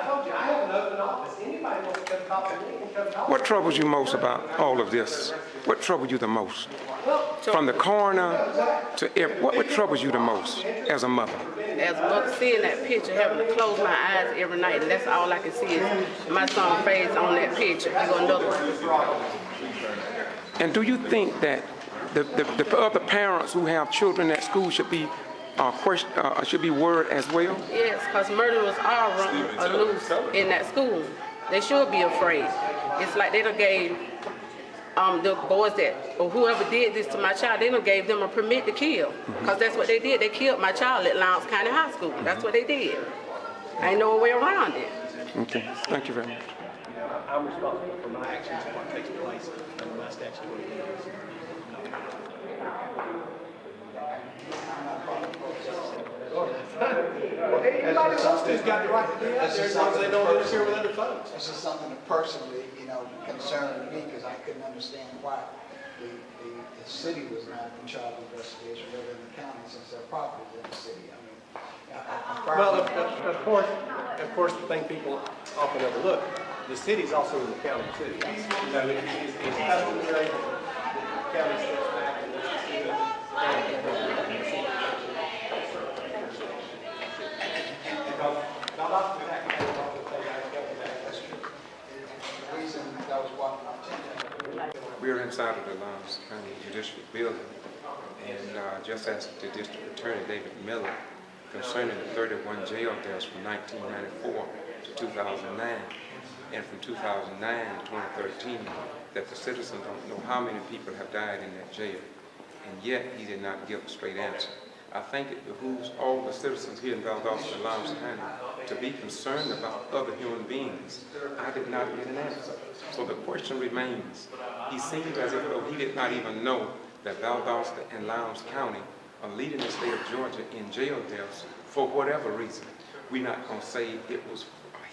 told you, I have an open office. Anybody wants to come talk to me can come talk. What troubles you most about all of this? What troubles you the most? From the coroner to what troubles you the most as a mother? As a mother, seeing that picture, having to close my eyes every night, and that's all I can see is my son's face on that picture. You go another one. And do you think that the other parents who have children at school should be worried as well? Yes, because murderers are loose in that school. They should be afraid. It's like they done gave the boys or whoever did this to my child, they done gave them a permit to kill. Because that's what they did. They killed my child at Lowndes County High School. That's what they did. Ain't no way around it. Okay, thank you very much. I'm responsible for my actions and what takes place under my statute. Well, anybody who wants to's got the right to do that as long as they don't interfere with other folks. This is something that personally, concerned me because I couldn't understand why the city was not in charge of investigation rather than the county since their property is in the city. Well, of course, the thing people often overlook, the city's also in the county too. It's customary that the county steps back and lets the city The reason that was why outside of the Lowndes County Judicial Building, and just asked the District Attorney David Miller concerning the 31 jail deaths from 1994 to 2009, and from 2009 to 2013, that the citizens don't know how many people have died in that jail, and yet he did not give a straight answer. I think it behooves all the citizens here in Valdosta and Lowndes County to be concerned about other human beings. I did not get an answer. So the question remains. He seems as if though he did not even know that Valdosta and Lowndes County are leading the state of Georgia in jail deaths for whatever reason. We're not going to say it was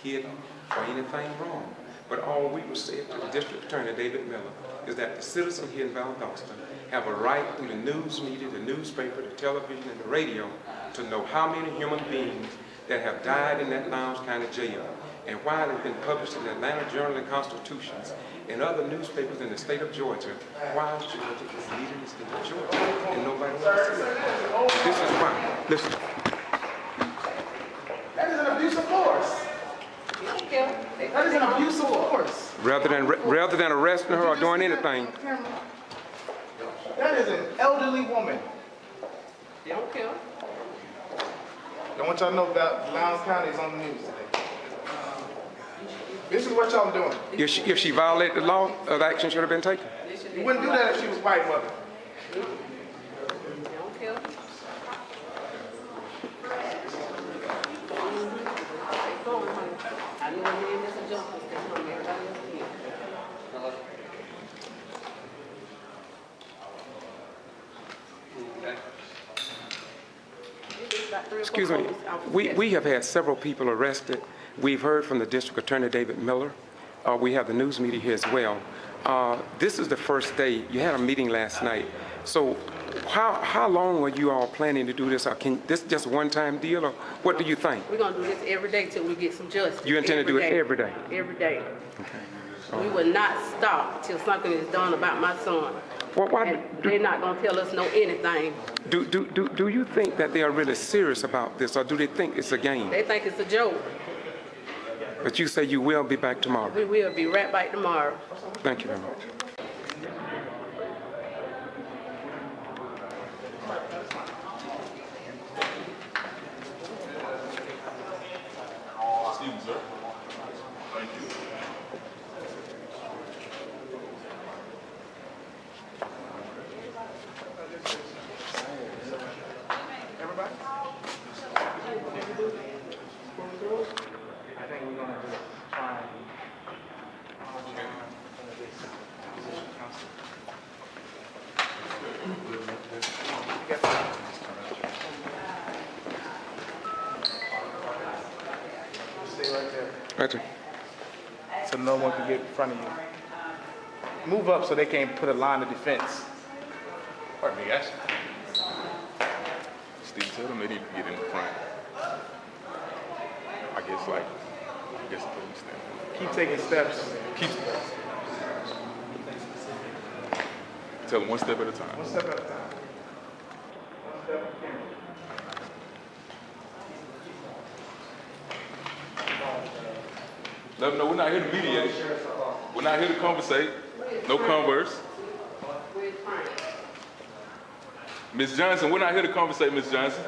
hidden or anything wrong. But all we will say to the District Attorney, David Miller, is that the citizens here in Valdosta have a right through the news media, the newspaper, the television, and the radio to know how many human beings that have died in that Lowndes County jail. And while it's been published in the Atlanta Journal and Constitutions and other newspapers in the state of Georgia, why Georgia is leading the state of Georgia and nobody wants to see it. This is why. Listen. That is an abuse of force. That is an abuse of force. Rather than arresting her or doing anything. That is an elderly woman. They don't care. I want y'all to know that Lowndes County is on the news today. This is what y'all doing. If she violated the law, other action should have been taken. You wouldn't do that if she was white, mother. They don't care. I know me and Mr. Johnson can come here. Everybody else here. Excuse me, we have had several people arrested. We've heard from the District Attorney David Miller. We have the news media here as well. This is the first day. You had a meeting last night. So how long were you all planning to do this? Or can this just a one-time deal, or what do you think? We're going to do this every day till we get some justice. You intend to do it every day? Every day. Okay. We will not stop till something is done about my son. And they're not going to tell us no anything. Do you think that they are really serious about this, or do they think it's a game? They think it's a joke. But you say you will be back tomorrow. We will be right back tomorrow. Thank you very much. Excuse me, sir. Thank you. Everybody? I think we're going to try and stay right there. Right there. So no one can get in front of you. Move up so they can't put a line of defense. Pardon me, guys. Steve, tell them they need to get in the front. I guess to understand. Keep taking steps. Tell them one step at a time. One step at a time. One step at a time. Let them know we're not here to mediate. We're not here to conversate. No converse. Ms. Johnson, we're not here to conversate, Ms. Johnson.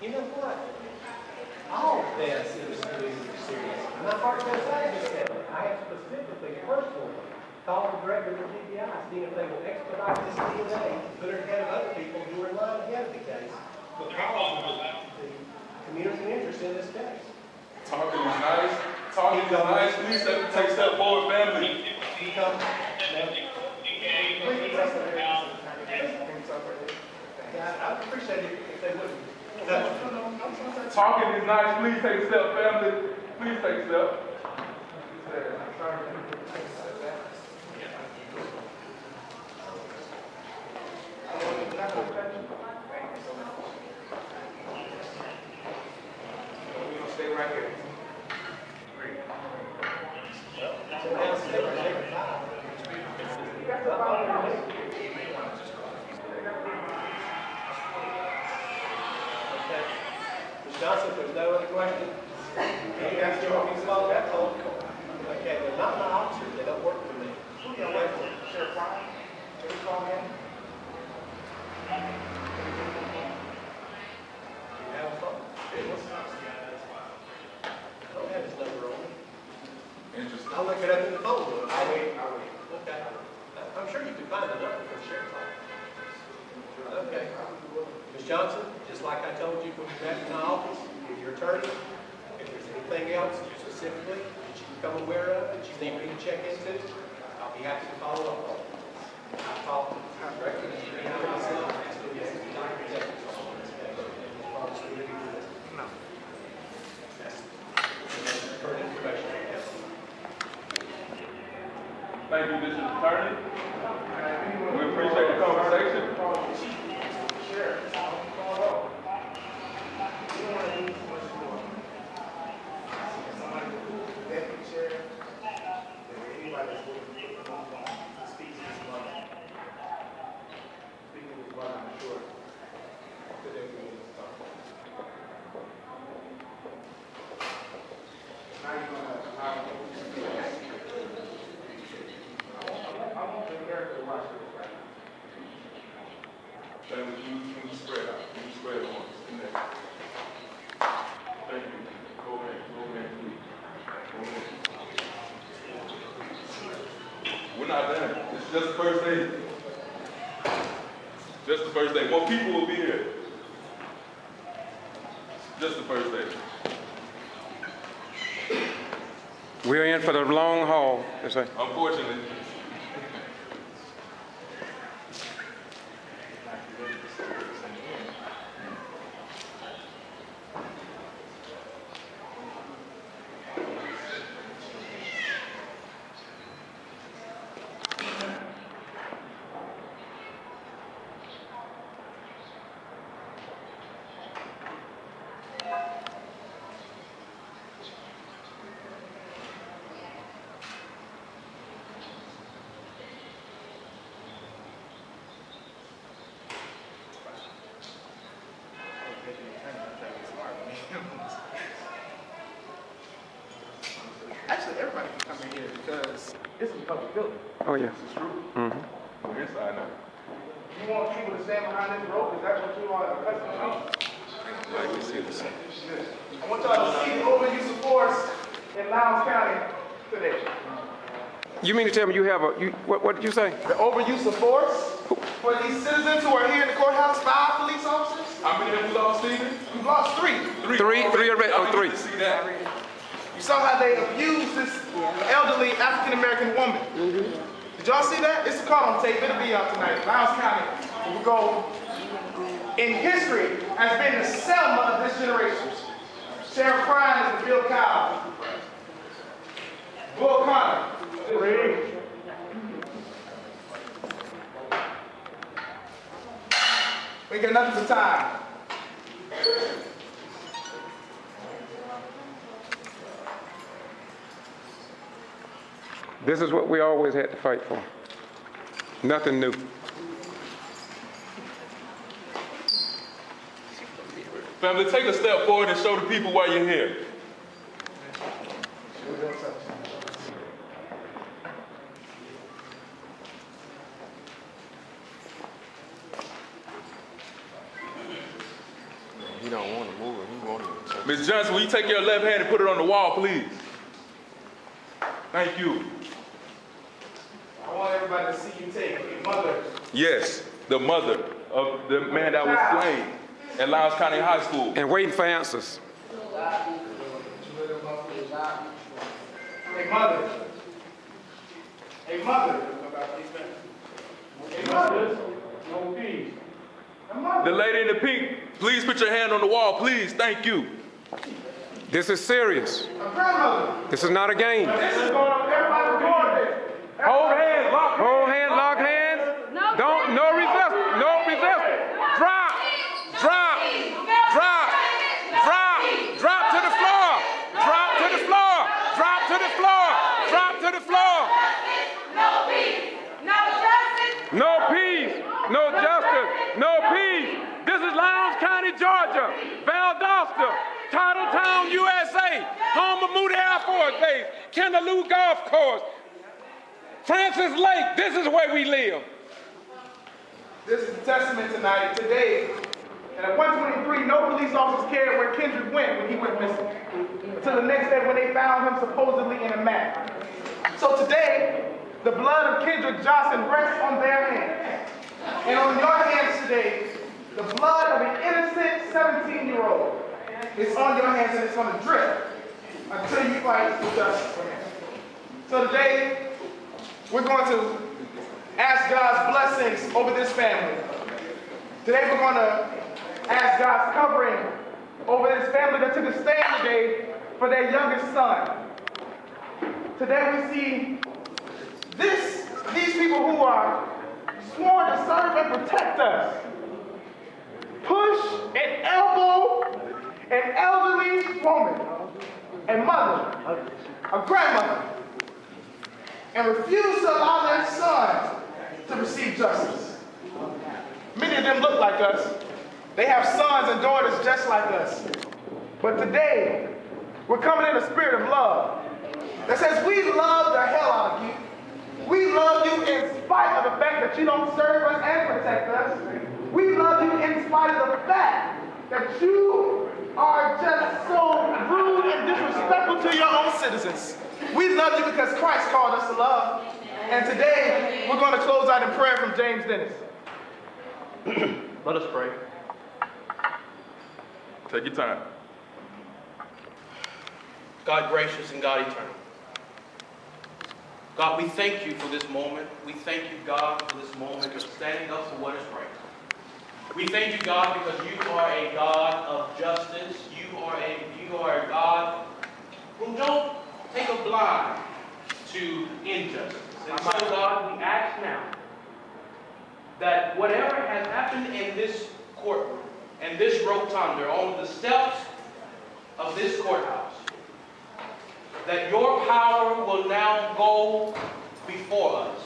You know what? All of this is really serious. And my heart goes out to them. I have specifically, personally, called the director of the G.B.R. seeing if they will expedite this DNA, put her ahead of other people who are in line ahead of the case, because of the community interest in this case. Talking is nice. Talking is nice. Please take a step forward, family. I appreciate it if they wouldn't. Talking is nice. Please take a step, family. Please take a step. Stay right here. Johnson, if there's no other questions, you guys go over that phone. Okay, they're not my officers. They don't work for me. Who do you work for? Sheriff Prine? Can you call him? You have a phone? I don't have his number on me. Interesting. I'll look it up in the phone book. I'll wait. Okay. I'm sure you can find the number for the sheriff's office. Okay. Ms. Johnson, just like I told you when you met in my office with your attorney, if there's anything else specifically that you become aware of that you need me to check into, I'll be happy to follow up on it. I've talked directly to G.B.R. myself, asked him yes, he's not executive on this case. Promise me that he will. No. That's current information I have. Thank you, Mr. Attorney. We appreciate the conversation. Sure. Deputy Sheriff, anybody that's willing to put them on to speak to this mother. Speaking to this mother, I'm sure that they will talk. Now you're going to allow me to speak. I want the America to watch this right now. Then can you spread out? Can you spread on? Thank you. Go ahead, please. Go ahead. We're not done. It's just the first day. Just the first day. More people will be here. Just the first day. We're in for the long haul. Unfortunately. Actually, everybody can come in here because this is a public building. Oh, yeah. This is true. Mm-hmm. We're inside now. You want people to stand behind this rope? Is that what you are accustomed to? Like we see the same. I want y'all to see the overuse of force in Lowndes County today. You mean to tell me you have what did you say? The overuse of force for these citizens who are here in the courthouse, 5 police officers. How many have we lost, Stephen? We've lost 3. Three already. Oh, 3. See that? You saw how they abused this elderly African-American woman. Did y'all see that? It's caught on tape. It'll be out tonight. Lowndes County will go in history as being the Selma of this generation. Sheriff Prine is the Bill Cowell. Bull Connor. We ain't got nothing for time. This is what we always had to fight for. Nothing new. Family, take a step forward and show the people why you're here. He don't want to move it. He won't even. Ms. Johnson, will you take your left hand and put it on the wall, please? Thank you. I want everybody to see you take your mother. Yes, the mother of the man that was slain at Lowndes County High School. And waiting for answers. Hey, mother. Hey, mother. Hey, mother. No peace. The lady in the pink, please put your hand on the wall, please. Thank you. This is serious. Grandmother. This is not a game. This is going on. Everybody's going there. Hold hands, lock hands. Hold hands, lock hands. No resistance. No resistance. Drop. Drop. Drop. Drop. Drop to the floor. Drop to the floor. Drop to the floor. Drop to the floor. No peace. No justice. No peace. No justice. No peace. This is Lowndes County, Georgia. Valdosta. Force Base, Kendaloo Golf Course, Francis Lake. This is where we live. This is a testament tonight. Today, and at 123, no police officers cared where Kendrick went when he went missing. Until the next day when they found him supposedly in a map. So today, the blood of Kendrick Johnson rests on their hands. And on your hands today, the blood of an innocent 17-year-old is on your hands, and it's going to drip until you fight for justice for him. So today, we're going to ask God's blessings over this family. Today, we're going to ask God's covering over this family that took a stand today for their youngest son. Today, we see these people who are sworn to serve and protect us push and elbow an elderly woman, a mother, a grandmother, and refuse to allow their son to receive justice. Many of them look like us. They have sons and daughters just like us. But today, we're coming in a spirit of love that says we love the hell out of you. We love you in spite of the fact that you don't serve us and protect us. We love you in spite of the fact that you are just so rude and disrespectful to your own citizens. We love you because Christ called us to love. And today, we're going to close out in prayer from James Dennis. Let us pray. Take your time. God gracious and God eternal. God, we thank you for this moment. We thank you, God, for this moment of standing up for what is right. We thank you, God, because you are a God of justice. You are a God who don't take a blind to injustice. And so, God, we ask now that whatever has happened in this courtroom and this rotunda on the steps of this courthouse, that your power will now go before us.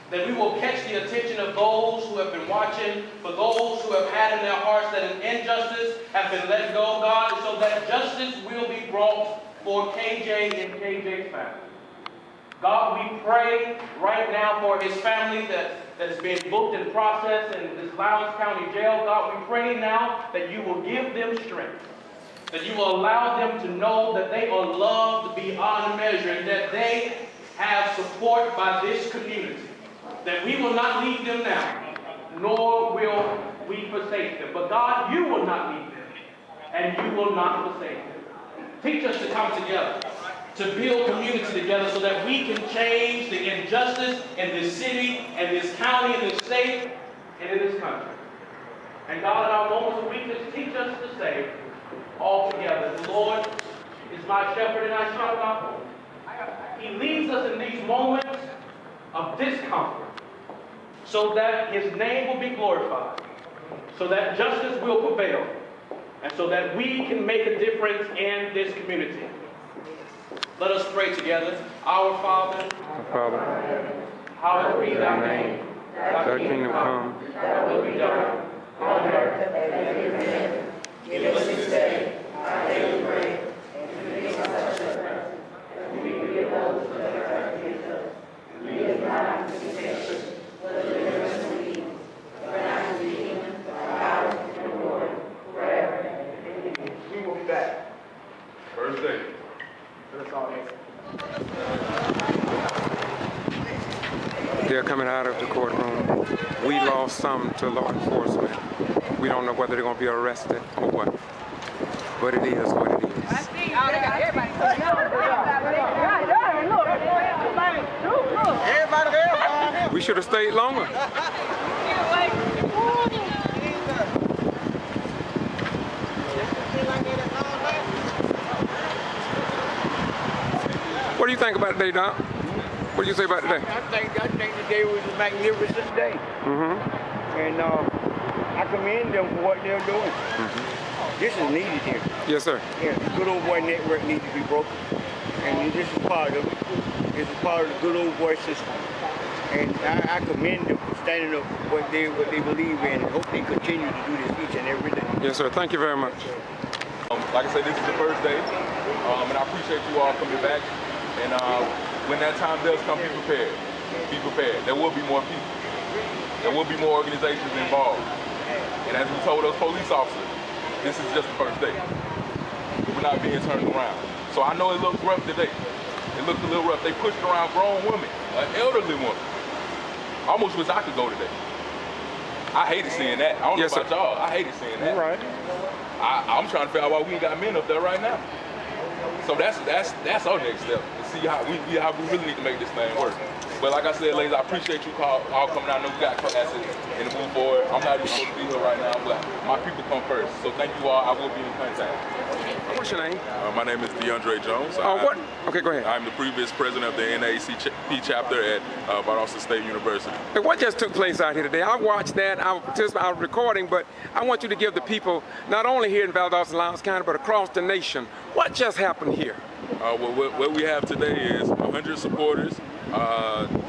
That we will catch the attention of those who have been watching, for those who have had in their hearts that an injustice has been let go, God, so that justice will be brought for KJ and KJ's family. God, we pray right now for his family that's been booked and processed in this Lowndes County Jail. God, we pray now that you will give them strength, that you will allow them to know that they are loved beyond measure and that they have support by this community, that we will not leave them now, nor will we forsake them. But God, you will not leave them, and you will not forsake them. Teach us to come together, to build community together so that we can change the injustice in this city, and this county, and this state, and in this country. And God, in our moments of weakness, teach us to say, all together, the Lord is my shepherd and I shall not want. He leads us in these moments of discomfort so that his name will be glorified, so that justice will prevail, and so that we can make a difference in this community. Let us pray together. Our Father, hallowed be thy name. Thy kingdom come. Thy will be done on earth as it is in heaven. Give us this day our daily bread, and forgive us our trespasses, as we forgive those who trespass against us. Lead us not into temptation, but deliver us from evil. For thine is the kingdom, the power, and the glory, forever. Amen. We will be back. First day. Let us all answer. They're coming out of the courtroom. We lost some to law enforcement. We don't know whether they're going to be arrested or what. But it is what it is. We should have stayed longer. What do you think about today, Doc? What do you say about today? I think today was a magnificent day. And I commend them for what they're doing. This is needed here. Yes, sir. Yeah, the good old boy network needs to be broken. And this is part of it. This is part of the good old boy system. And I commend them for standing up for what they believe in, and hope they continue to do this each and every day. Yes, sir. Thank you very much. Like I said, this is the first day, and I appreciate appreciate you all coming back. And when that time does come, be prepared. Be prepared. There will be more people. There will be more organizations involved. And as we told those police officers, this is just the first day. We're not being turned around. So I know it looks rough today. It looked a little rough. They pushed around grown women, an elderly woman. I almost wish I could go today. I hated seeing that. I don't know about y'all. I hated seeing that. Right. I'm trying to figure out why we ain't got men up there right now. So that's our next step. To see how we really need to make this thing work. But like I said, ladies, I appreciate you all coming out. I know we got classes and to move forward. I'm not even supposed to be here right now, but my people come first. So thank you all. I will be in contact. What's your name? My name is DeAndre Jones. What? Okay, go ahead. I'm the previous president of the NAACP chapter at Valdosta State University. Hey, what just took place out here today? I watched that. I was recording, but I want you to give the people, not only here in Valdosta and Lowndes County, but across the nation, what just happened here? What we have today is 100 supporters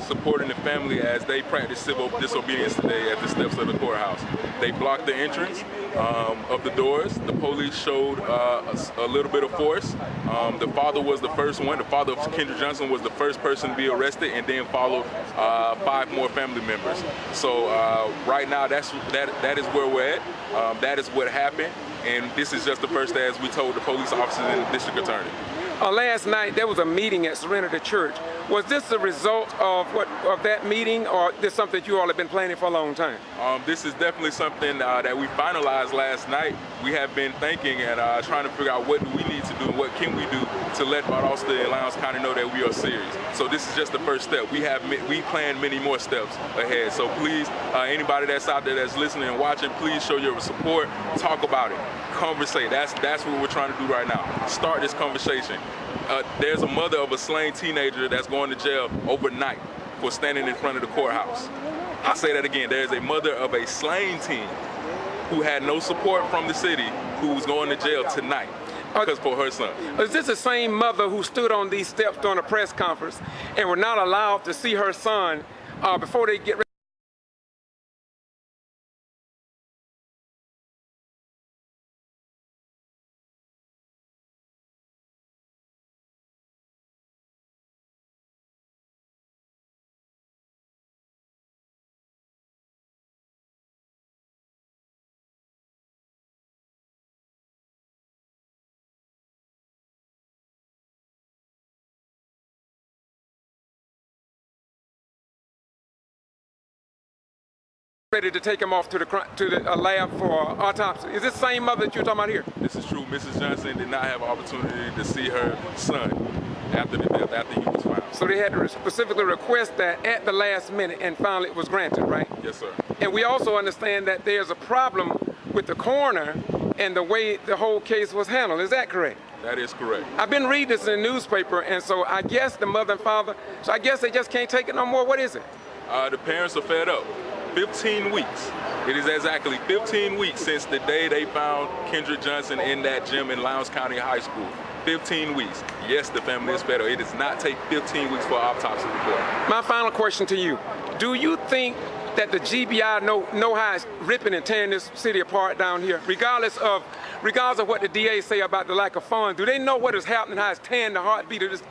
supporting the family as they practice civil disobedience today at the steps of the courthouse. They blocked the entrance of the doors. The police showed a little bit of force. The father was the first one. The father of Kendra Johnson was the first person to be arrested, and then followed 5 more family members. So right now, that is where we're at. That is what happened, and this is just the first day, as we told the police officers and the district attorney. Last night there was a meeting at Serenity Church. Was this the result of that meeting, or this something that you all have been planning for a long time? This is definitely something that we finalized last night. We have been thinking and trying to figure out what do we need to do, what can we do to let Valdosta and Lowndes County know that we are serious. So this is just the first step. We plan many more steps ahead. So please, anybody that's out there that's listening and watching, please show your support. Talk about it. Conversate. That's what we're trying to do right now. Start this conversation. There's a mother of a slain teenager that's going to jail overnight for standing in front of the courthouse. I say that again. There's a mother of a slain teen who had no support from the city who's going to jail tonight because for her son. Is this the same mother who stood on these steps during a press conference and were not allowed to see her son before they get ready? Ready to take him off to the lab for autopsy. Is this the same mother that you're talking about here? This is true. Mrs. Johnson did not have an opportunity to see her son after the death, after he was found. So they had to specifically request that at the last minute, and finally it was granted, right? Yes, sir. And we also understand that there's a problem with the coroner and the way the whole case was handled. Is that correct? That is correct. I've been reading this in the newspaper, and so I guess the mother and father, so I guess they just can't take it no more. What is it? The parents are fed up. 15 weeks. It is exactly 15 weeks since the day they found Kendra Johnson in that gym in Lowndes County High School. 15 weeks. Yes, the family is fed up. It does not take 15 weeks for an autopsy report. My final question to you. Do you think that the G.B.R. know how it's ripping and tearing this city apart down here, regardless of what the DA say about the lack of funds? Do they know what is happening, how it's tearing the heartbeat of this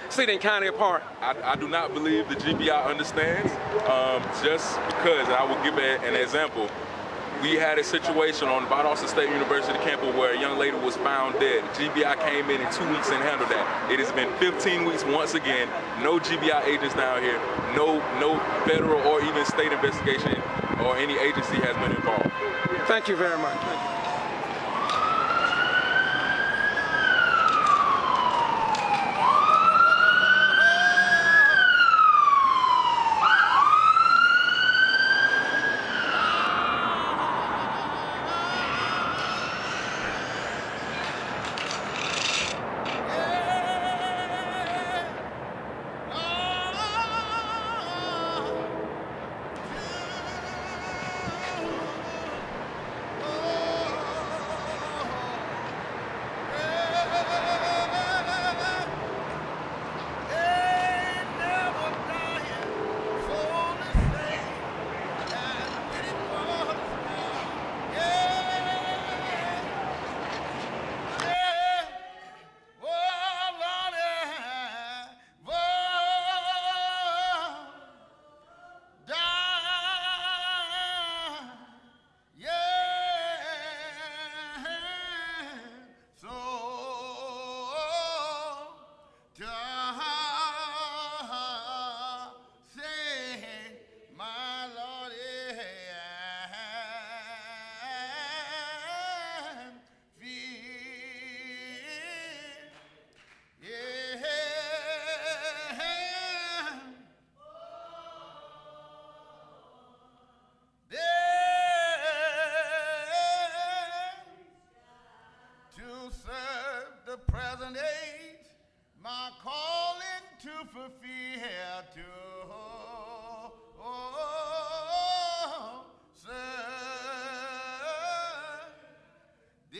city and county apart? I do not believe the G.B.R. understands, just because, I will give an example. We had a situation on Valdosta State University campus where a young lady was found dead. G.B.R. came in 2 weeks and handled that. It has been 15 weeks once again. No G.B.R. agents down here. No federal or even state investigation or any agency has been involved. Thank you very much. Thank you. my calling to fulfill to serve thee.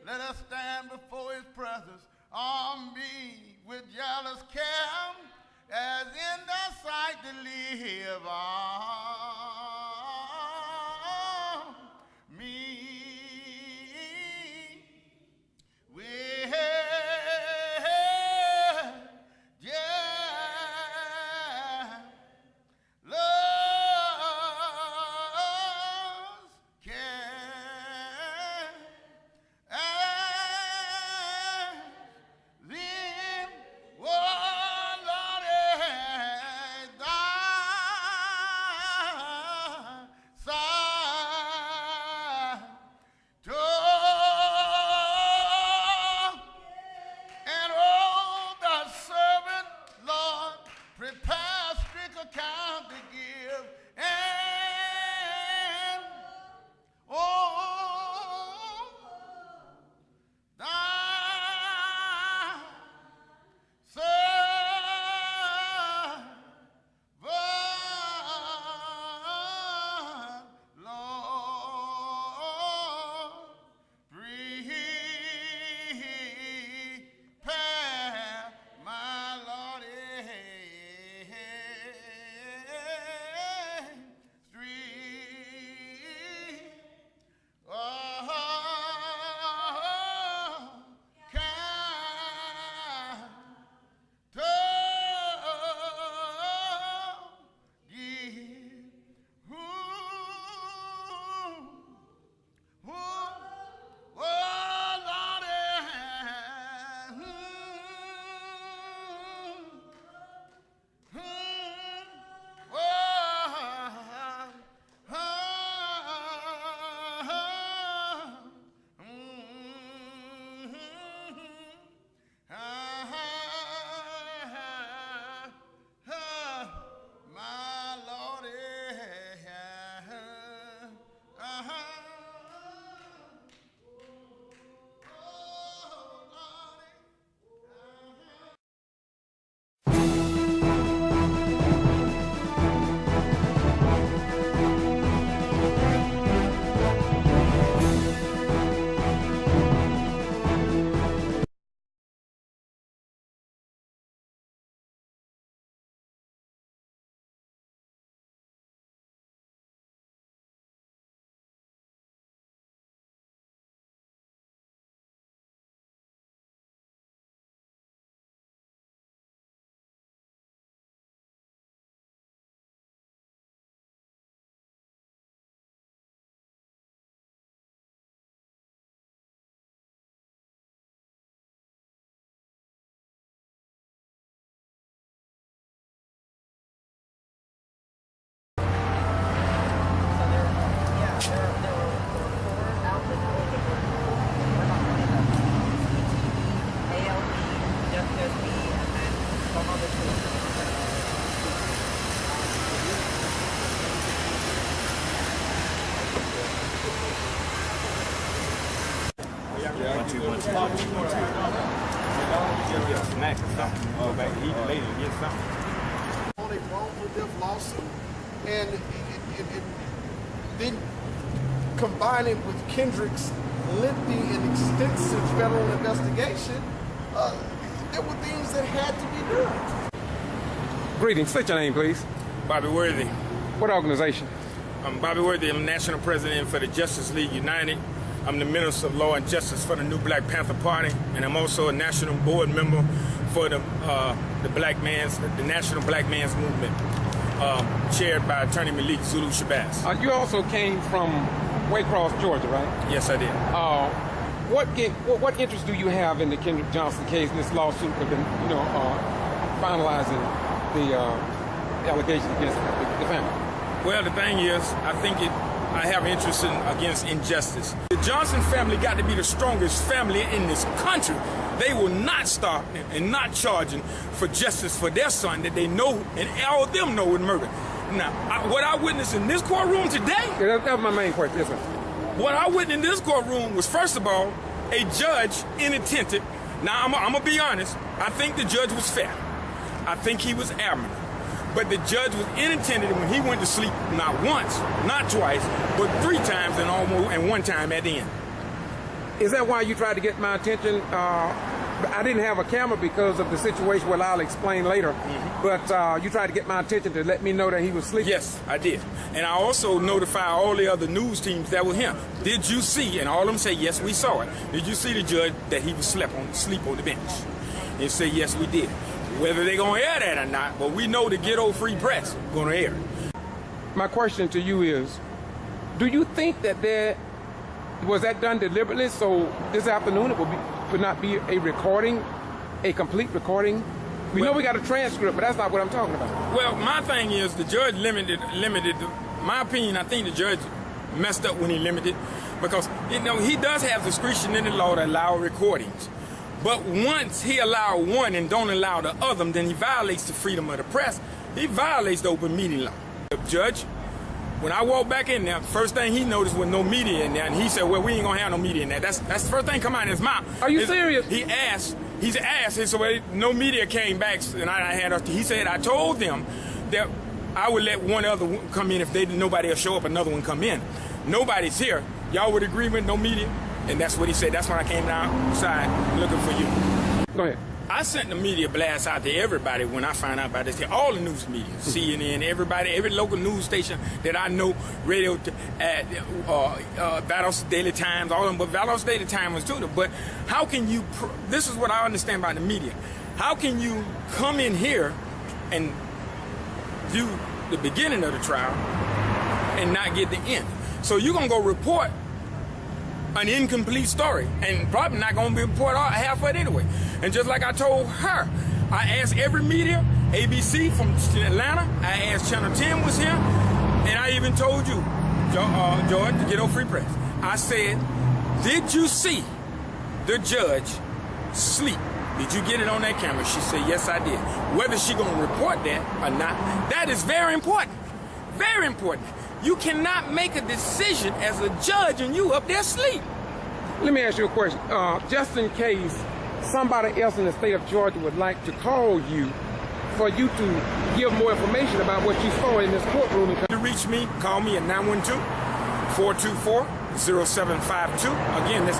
Let us stand before his presence, arm me with jealous care, as in thy sight to live on me. With jealous care, then, oh Lord, thy need to later get something. On a wrongful death lawsuit, and then combine it with Kendrick's lengthy and extensive federal investigation, there were things that had to be done. Greetings. State your name, please. Bobby Worthy. What organization? I'm Bobby Worthy. I'm National President for the Justice League United. I'm the Minister of Law and Justice for the New Black Panther Party, and I'm also a national board member for the National Black Man's Movement, chaired by Attorney Malik Zulu Shabazz. You also came from Waycross, Georgia, right? Yes, I did. What interest do you have in the Kendrick Johnson case and this lawsuit have been, finalizing the allegations against the family? Well, the thing is, I have interest against injustice. The Johnson family got to be the strongest family in this country. They will not stop and not charging for justice for their son that they know and all of them know was murdered. Now, what I witnessed in this courtroom today... Yeah, that was my main question, yes, sir. What I witnessed in this courtroom was, first of all, a judge inattentive. Now, I'm going to be honest. I think the judge was fair. I think he was admirable. But the judge was inattentive when he went to sleep not once, not twice, but 3 times and one time at the end. Is that why you tried to get my attention? I didn't have a camera because of the situation, well, I'll explain later. But you tried to get my attention to let me know that he was sleeping? Yes, I did. And I also notified all the other news teams that were him. Did you see, and all of them say, yes, we saw it. Did you see the judge that he was sleep on the bench? And say, yes, we did. Whether they're going to air that or not, but we know the ghetto free press going to air it. My question to you is, do you think that was that done deliberately so this afternoon it would not be a recording, a complete recording? We know we got a transcript, but that's not what I'm talking about. Well, my thing is the judge limited, my opinion, I think the judge messed up when he limited, because, he does have discretion in the law to allow recordings. But once he allowed one and don't allow the other, then he violates the freedom of the press. He violates the open meeting law. The judge, when I walked back in there, first thing he noticed was no media in there, and he said, well, we ain't gonna have no media in there. That's the first thing come out of his mouth. Are you serious? He's asked, and so no media came back, and he said, I told them that I would let one other come in if nobody else show up, another one come in. Nobody's here. Y'all would agree with no media? And that's what he said. That's when I came outside looking for you. Go ahead. I sent the media blast out to everybody when I found out about this. All the news media, CNN, everybody, every local news station that I know, radio, Valdosta Daily Times, all of them, but Valdosta Daily Times was too. But how can you, this is what I understand about the media. How can you come in here and do the beginning of the trial and not get the end? So you're going to go report an incomplete story, and probably not going to be reported half of it anyway. And just like I told her, I asked every media, ABC from Atlanta, I asked Channel 10 was here, and I even told you, George, the Ghetto Free Press. I said, did you see the judge sleep? Did you get it on that camera? She said, yes, I did. Whether she going to report that or not, that is very important. Very important. You cannot make a decision as a judge and you up there asleep. Let me ask you a question. Just in case somebody else in the state of Georgia would like to call you for you to give more information about what you saw in this courtroom. To reach me, call me at 912-424-0752. Again, that's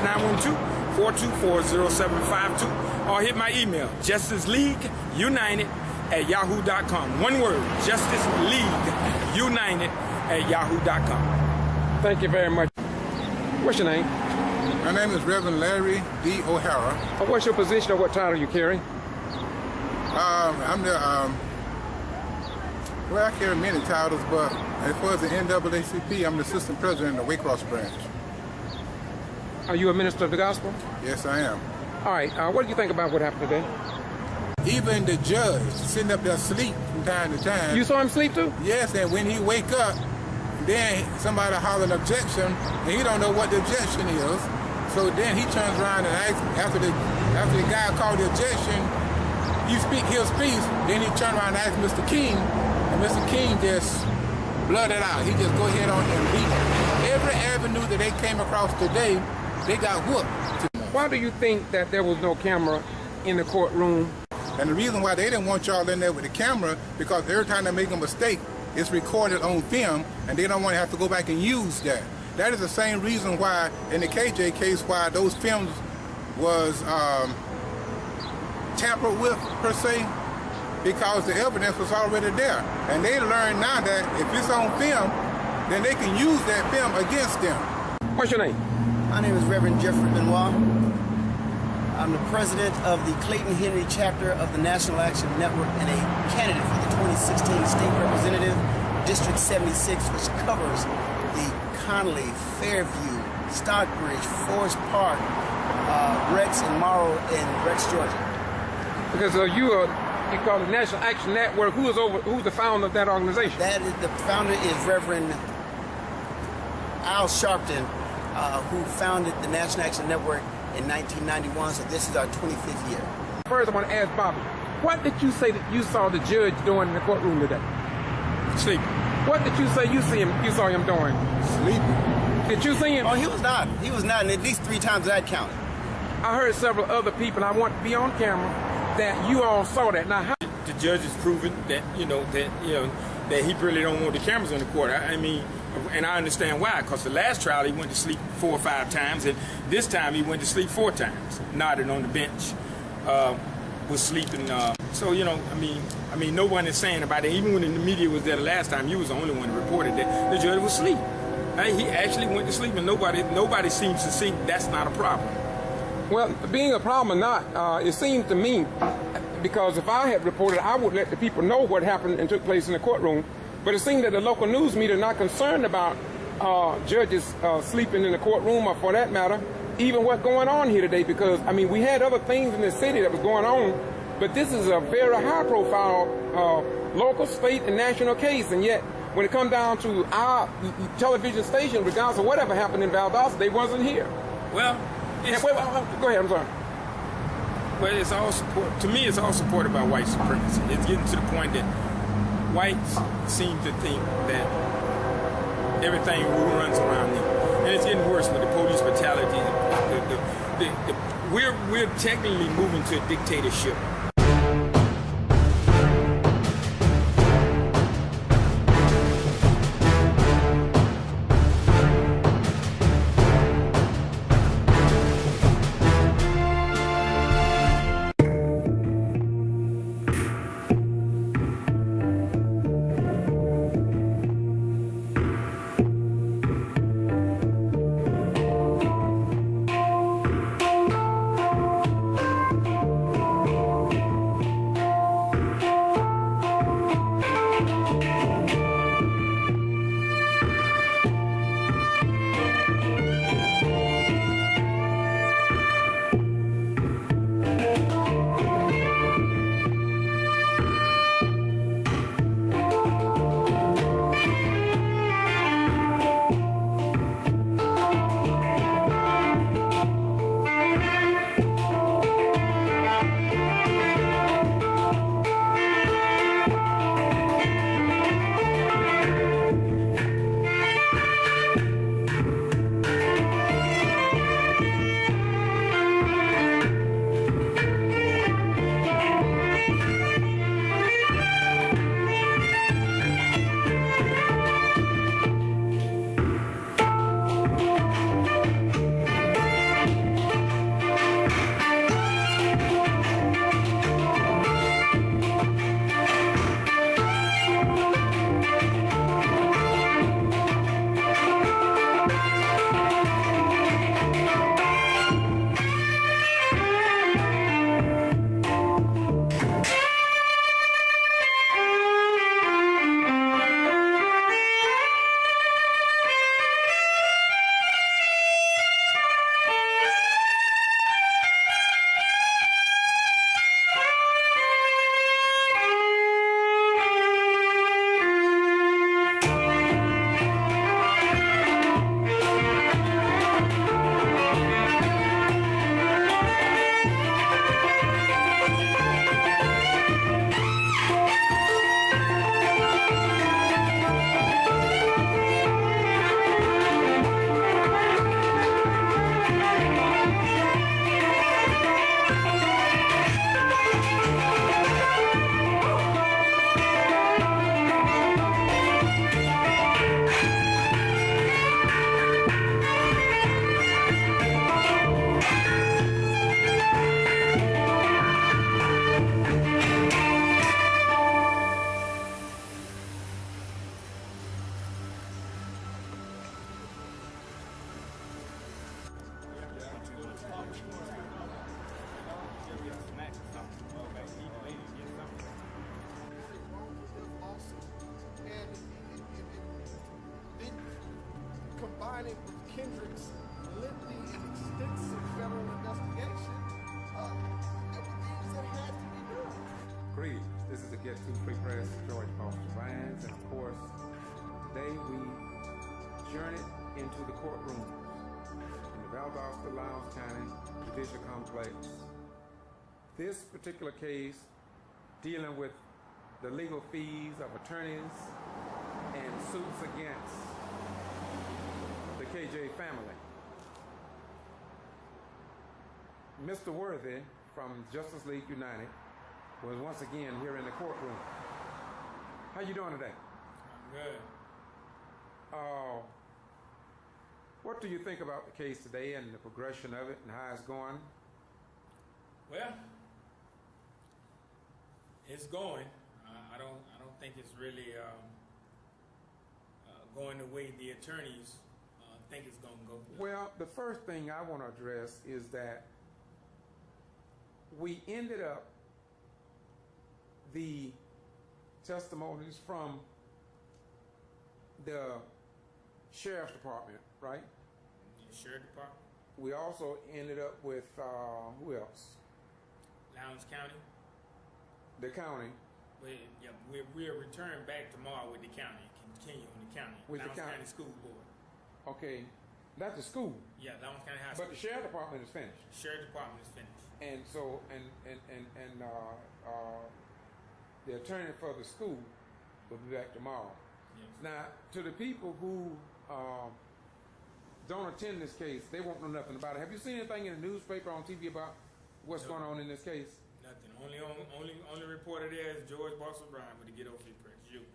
912-424-0752. Or hit my email, justiceleagueunited@yahoo.com. One word, justiceleagueunited@yahoo.com. Thank you very much. What's your name? My name is Reverend Larry D. O'Hara. What's your position or what title you carry? I'm the, well, I carry many titles, but as far as the NAACP, I'm the assistant president of the Waycross branch. Are you a minister of the gospel? Yes, I am. All right, what do you think about what happened today? Even the judge sitting up there asleep from time to time. You saw him sleep too? Yes, and when he wake up, then somebody holler an objection, and he don't know what the objection is. So then he turns around and asks, after the guy called the objection, you speak his piece, then he turned around and asked Mr. King, and Mr. King just blurted out. He just go ahead on and beat every avenue that they came across today, they got whooped. Why do you think that there was no camera in the courtroom And the reason why they didn't want y'all in there with the camera, because every time they make a mistake, it's recorded on film, and they don't want to have to go back and use that. That is the same reason why, in the KJ case, why those films was tampered with, per se, because the evidence was already there. And they learned now that if it's on film, then they can use that film against them. What's your name? My name is Reverend Jeffrey Benoit. I'm the president of the Clayton Henry chapter of the National Action Network and a candidate for the 2016 State Representative, District 76, which covers the Connolly, Fairview, Stockbridge, Forest Park, Rex and Morrow, and Rex, Georgia. Because you call it National Action Network. Who's the founder of that organization? The founder is Reverend Al Sharpton, who founded the National Action Network in 1991, so this is our 25th year. First, I want to ask Bobby, what did you say that you saw the judge doing in the courtroom today? Sleeping. What did you say you saw him doing? Sleeping. Did you see him? Oh, he was not. He was not, and at least 3 times that counted. I heard several other people, and I want to be on camera, that you all saw that. Now, how? The judge has proven that, that he really don't want the cameras in the court. I mean, and I understand why, because the last trial he went to sleep 4 or 5 times, and this time he went to sleep 4 times, nodded on the bench, was sleeping. So, I mean, no one is saying about it. Even when the media was there the last time, you was the only one who reported that the judge was asleep. He actually went to sleep, and nobody seems to see that's not a problem. Well, being a problem or not, it seems to me, because if I had reported, I would let the people know what happened and took place in the courtroom. But it seems that the local news media are not concerned about judges sleeping in the courtroom, or for that matter, even what's going on here today. Because, I mean, we had other things in the city that was going on, but this is a very high-profile local, state, and national case. And yet, when it comes down to our television station, regardless of whatever happened in Valdosta, they wasn't here. Well, go ahead, I'm sorry. Well, it's all support. To me, it's all supported by white supremacy. It's getting to the point that whites seem to think that everything runs around them, and it's getting worse with the police brutality. We're technically moving to a dictatorship. Kendrick's lengthy and extensive federal investigation, there were things that had to be done. Greetings. This is the Get To Free Press, George Foster Rhymes, and of course, today we journeyed into the courtrooms in the Valdosta, Lowndes County Judicial Complex. This particular case dealing with the legal fees of attorneys and suits against the KJ family. Mr. Worthy from Justice League United was once again here in the courtroom. How you doing today? I'm good. What do you think about the case today and the progression of it and how it's going? Well, it's going. I don't think it's really going the way the attorneys think it's going to go. Well, the first thing I want to address is that we ended up the testimonies from the Sheriff's Department, right? The Sheriff Department. We also ended up with, who else? Lowndes County. The county. We'll return back tomorrow with the county, continue on the county. With Lowndes the County School Board. Okay, that's the school. Yeah, Lowndes County High School. But the Sheriff Department is finished. Sheriff Department is finished. And so, the attorney for the school will be back tomorrow. Yes. Now, to the people who don't attend this case, they won't know nothing about it. Have you seen anything in the newspaper, on TV about what's going on in this case? Nothing. Only reporter there is George Boston Bryan with the Get Over Free Press. You.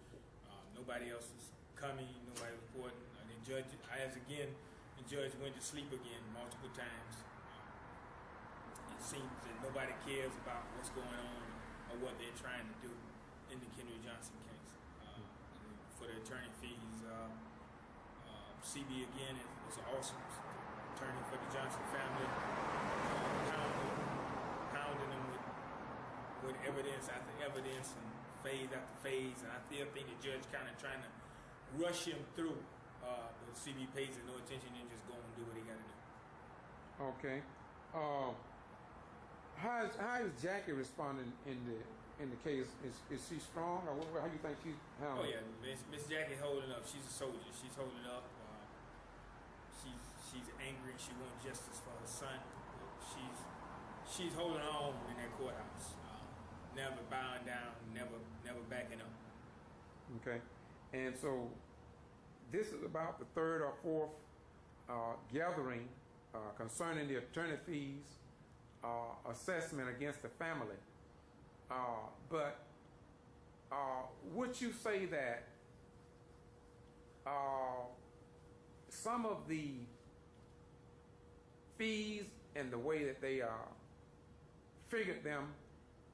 Nobody else is coming. Nobody reporting. The judge, the judge went to sleep again multiple times. It seems that nobody cares about what's going on or what they're trying to do in the Kendrick Johnson case. For the attorney fees, CB again is an awesome attorney for the Johnson family, pounding them with evidence after evidence and phase after phase, and I still think the judge kind of trying to rush him through. But CB pays it no attention and just go and do what he got to do. Okay. How is Jackie responding in the case? Is she strong, or how do you think she's handling? Oh yeah, Miss Jackie holding up. She's a soldier. She's holding up. She's angry and she wants justice for her son. She's holding on in that courthouse. Never bowing down, never backing up. Okay, and so this is about the third or fourth gathering concerning the attorney fees assessment against the family. But would you say that some of the fees and the way that they figured them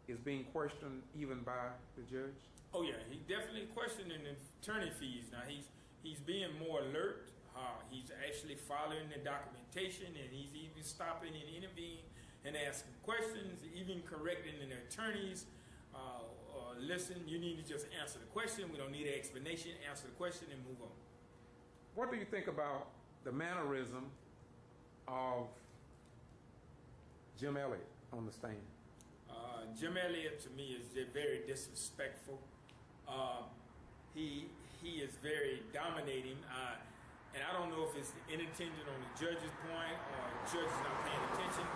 is being questioned even by the judge? Oh yeah, he definitely questioning the attorney fees. Now he's being more alert. He's actually following the documentation, and he's even stopping and intervening and asking questions, even correcting the attorneys. Listen, you need to just answer the question. We don't need an explanation. Answer the question and move on. What do you think about the mannerism of Jim Elliott on the stand? Jim Elliott to me is very disrespectful. He is very dominating, and I don't know if it's inattention on the judge's point or the judge is not paying attention.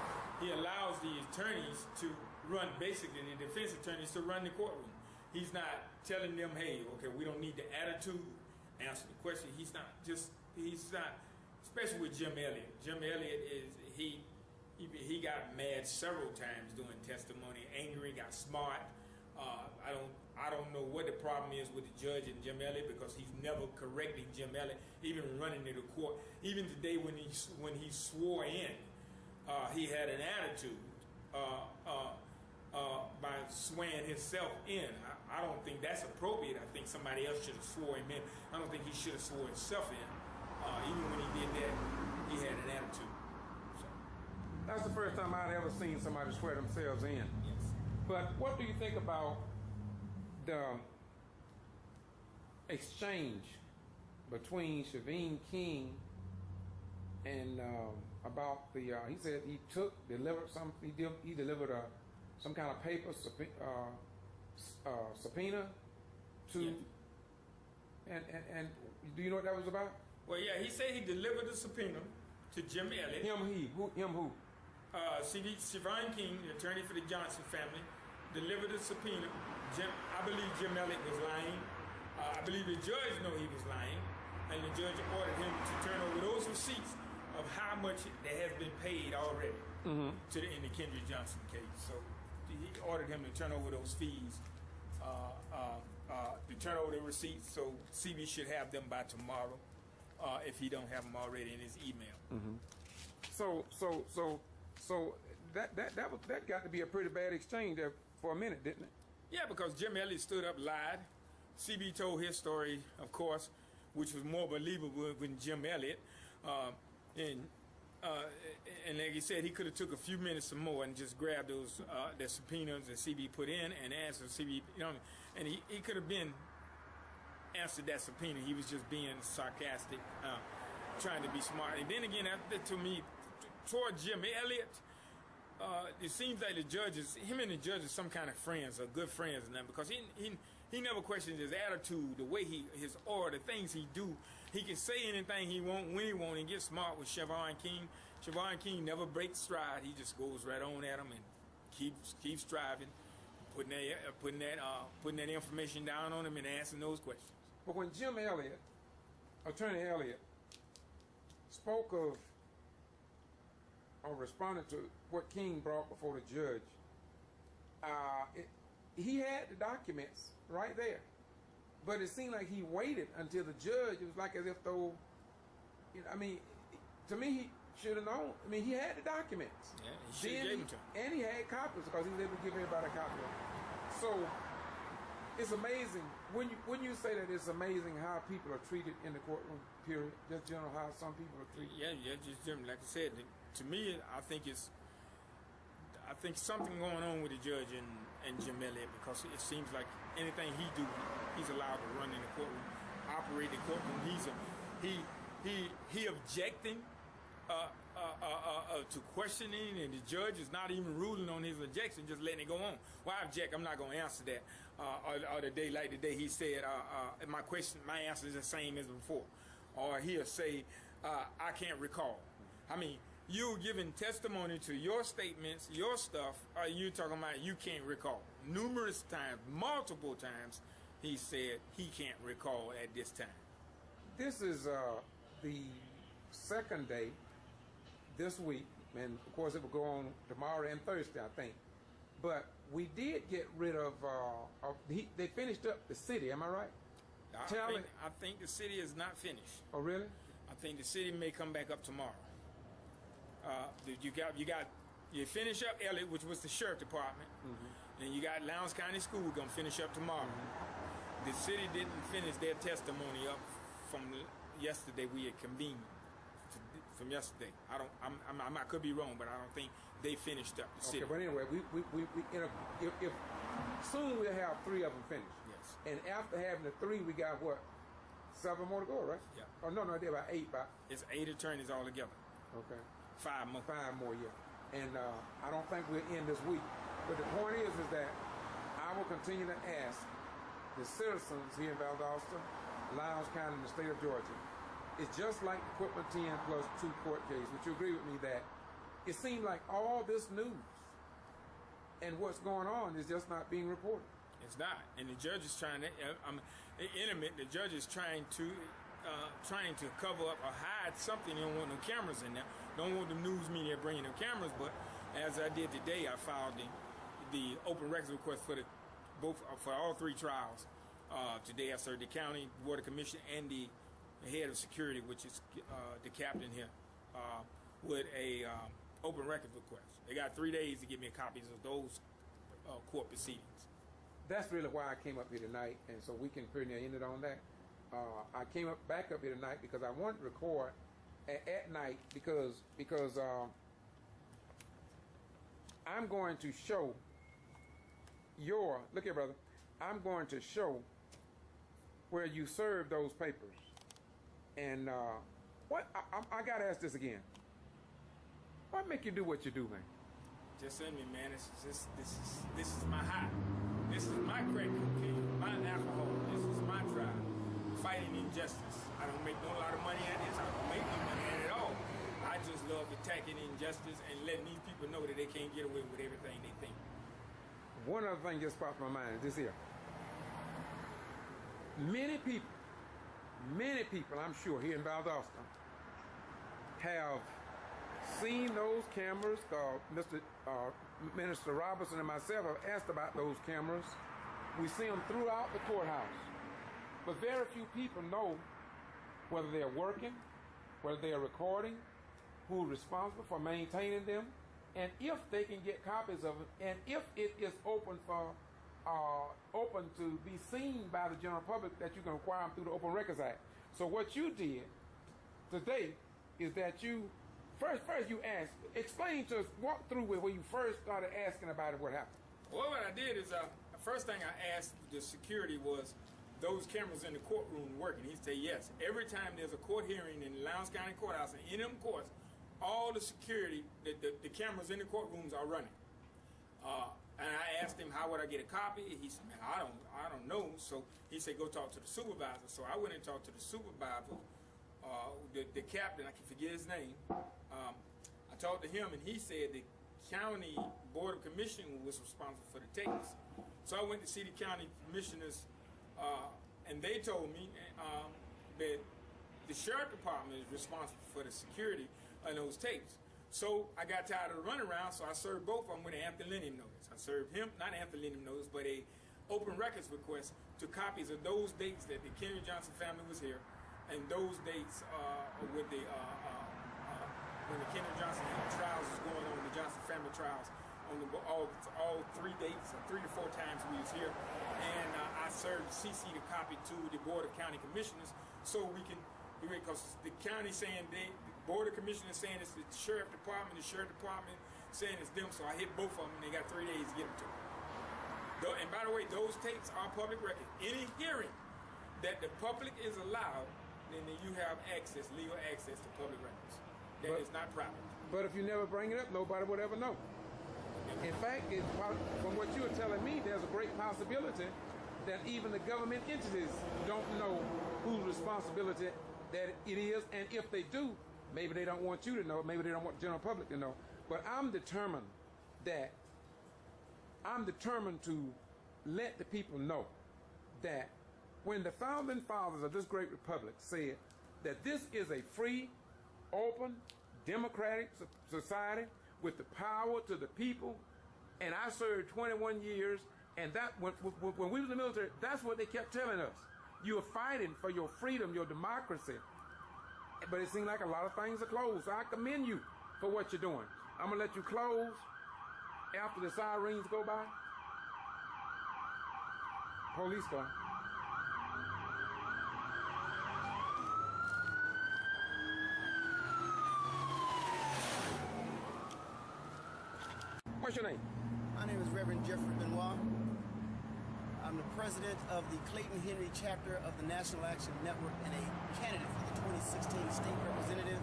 He allows the attorneys to run, basically the defense attorneys to run the courtroom. He's not telling them, hey, okay, we don't need the attitude, answer the question. He's not, especially with Jim Elliott. Jim Elliott he got mad several times during testimony, angry, got smart. I don't know what the problem is with the judge and Jim Elliott, because he's never correcting Jim Elliott, even running to the court. Even today when he swore in, he had an attitude by swearing himself in. I don't think that's appropriate. I think somebody else should have swore him in. I don't think he should have swore himself in. Even when he did that, he had an attitude. That's the first time I'd ever seen somebody swear themselves in. Yes. But what do you think about the exchange between Shaveen King and about the he said he delivered some he delivered some kind of paper subpoena to and do you know what that was about? Well, yeah, he said he delivered the subpoena to Jim Elliott. Him who? Siobhan King, the attorney for the Johnson family, delivered the subpoena. I believe Jim Elliott was lying. I believe the judge knew he was lying, and the judge ordered him to turn over those receipts of how much that has been paid already in the Kendrick Johnson case. So he ordered him to turn over those fees, to turn over the receipts. So CB should have them by tomorrow, if he don't have them already in his email. So that got to be a pretty bad exchange there for a minute, didn't it? Yeah, because Jim Elliott stood up, lied. CB told his story, of course, which was more believable than Jim Elliott. And like he said, he could have took a few minutes or more and just grabbed those the subpoenas that CB put in and answered CB. You know, and he could have been answered that subpoena. He was just being sarcastic, trying to be smart. And then again, to me, toward Jim Elliott, it seems like him and the judge are some kind of friends, or good friends, and that, because he never questions his attitude, the way his aura, the things he do. He can say anything he want when he want and get smart with Siobhan King. Siobhan King never breaks stride. He just goes right on at him and keeps striving, putting that information down on him and answering those questions. But when Jim Elliott, Attorney Elliott, spoke of or responded to what King brought before the judge, he had the documents right there. But it seemed like he waited until the judge, it was like as if though, you know, I mean, to me, he should have known. I mean, he had the documents. Yeah, he should have gave them to him. And he had copies because he was able to give everybody a copy. So it's amazing, when you say that, it's amazing how people are treated in the courtroom, period. Just general how some people are treated. Yeah, just general. Like I said, to me, I think something going on with the judge and Jim Elliott, because it seems like anything he do, he's allowed to run in the courtroom, operate the courtroom. He objecting to questioning, and the judge is not even ruling on his objection, just letting it go on. Well, I object, I'm not going to answer that. Or the day he said, my answer is the same as before. Or he'll say, I can't recall. I mean, you're giving testimony to your statements, your stuff, or you talking about you can't recall. Numerous times, multiple times, he said he can't recall at this time. This is the second day this week, and of course it will go on tomorrow and Thursday, I think. But we did get rid of, they finished up the city, am I right? I think the city is not finished. Oh, really? I think the city may come back up tomorrow. You finish up Elliott, which was the sheriff department, and you got Lowndes County School gonna finish up tomorrow. The city didn't finish their testimony up from yesterday. We had convened from yesterday. I could be wrong, but I don't think they finished up the city. Okay, but anyway, if soon we'll have 3 of them finished. Yes. And after having the 3, we got what? 7 more to go, right? Yeah. Oh no, they're about 8. It's 8 attorneys altogether. Okay. 5 more. 5 more, yeah. And I don't think we'll end this week. But the point is that I will continue to ask the citizens here in Valdosta, Lowndes County, and the state of Georgia. It's just like the Quitman 10 plus 2 court case. Would you agree with me that it seems like all this news and what's going on is just not being reported? It's not. And the judge is trying to, the judge is trying to cover up or hide something. They don't want no cameras in there. Don't want the news media bringing them cameras. But as I did today, I filed the open records request for all 3 trials. Today I served the county board of commission and the head of security, which is the captain here, with a open records request. They got 3 days to give me copies of those court proceedings. That's really why I came up here tonight, and so we can pretty near end it on that. I came back up here tonight because I wanted to record at night because I'm going to show look here, brother, I'm going to show where you served those papers. And I gotta ask this again. What make you do what you do, man? Just in me, man. It's just this is my high. This is my crack cocaine, my alcohol. This is my drive. Fighting injustice. I don't make no lot of money at this. I don't make no money at it at all. I just love attacking injustice and letting these people know that they can't get away with everything they think. One other thing just popped in my mind is this here. Many people, I'm sure, here in Valdosta have seen those cameras. Minister Robertson and myself have asked about those cameras. We see them throughout the courthouse. But very few people know whether they're working, whether they're recording, who's responsible for maintaining them, and if they can get copies of it, and if it is open to be seen by the general public, that you can acquire them through the Open Records Act. So what you did today is that you first you asked, explain to us, walk through with where you first started asking about it, what happened. Well, what I did is the first thing I asked the security was, those cameras in the courtroom working? He said yes. Every time there's a court hearing in the Lowndes County Courthouse, and in them courts, all the security, the cameras in the courtrooms are running. And I asked him, how would I get a copy? He said, man, I don't know. So he said, go talk to the supervisor. So I went and talked to the supervisor, the captain, I can forget his name. I talked to him, and he said the county board of commissioners was responsible for the tapes. So I went to see the county commissioners, and they told me that the sheriff department is responsible for the security of those tapes. So I got tired of the runaround, so I served both of them with an anthelium notice. I served him, not an anthelium notice, but a open records request to copies of those dates that the Kennedy Johnson family was here, and those dates with the when the Kennedy Johnson trials was going on, the Johnson family trials, on all 3 dates, 3 to 4 times we was here, and I served CC the copy to the Board of County Commissioners, so we can, because the county saying the Board of Commissioners saying it's the sheriff department saying it's them, so I hit both of them, and they got 3 days to get them to me. And by the way, those tapes are public record. Any hearing that the public is allowed, then you have access, legal access to public records. That is not private. But if you never bring it up, nobody would ever know. In fact, from what you are telling me, there's a great possibility that even the government entities don't know whose responsibility that it is, and if they do, maybe they don't want you to know, maybe they don't want the general public to know. But I'm determined to let the people know that when the founding fathers of this great republic said that this is a free, open, democratic society with the power to the people, and I served 21 years, and that when we was in the military, that's what they kept telling us. You are fighting for your freedom, your democracy. But it seems like a lot of things are closed. So I commend you for what you're doing. I'm gonna let you close after the sirens go by. Police car. What's your name? My name is Reverend Jeffrey Benoit. I'm the president of the Clayton Henry chapter of the National Action Network and a candidate for the 2016 State Representative,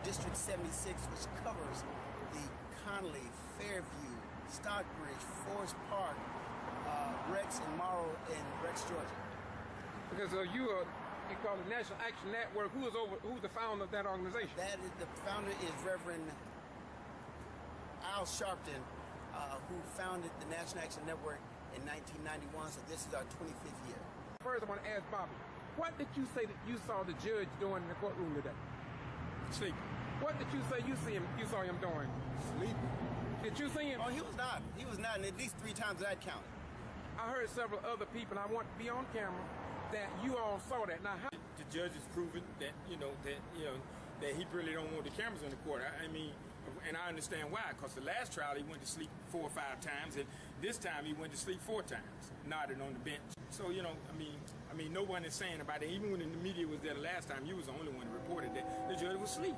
District 76, which covers the Connolly, Fairview, Stockbridge, Forest Park, Rex and Morrow, and Rex, Georgia. Because you call the National Action Network. Who's the founder of that organization? The founder is Reverend Al Sharpton, who founded the National Action Network in 1991, so this is our 25th year. First, I want to ask Bobby, what did you say that you saw the judge doing in the courtroom today? Sleeping. What did you say you saw him doing? Sleeping. Did you see him? Oh, he was not. He was not, and at least 3 times that count. I heard several other people, and I want to be on camera, that you all saw that. Now, how? The judge has proven that that he really don't want the cameras in the court. I mean, and I understand why, because the last trial he went to sleep 4 or 5 times, and this time he went to sleep 4 times, nodded on the bench. So I mean, no one is saying about it. Even when the media was there the last time, you was the only one who reported that the judge was asleep.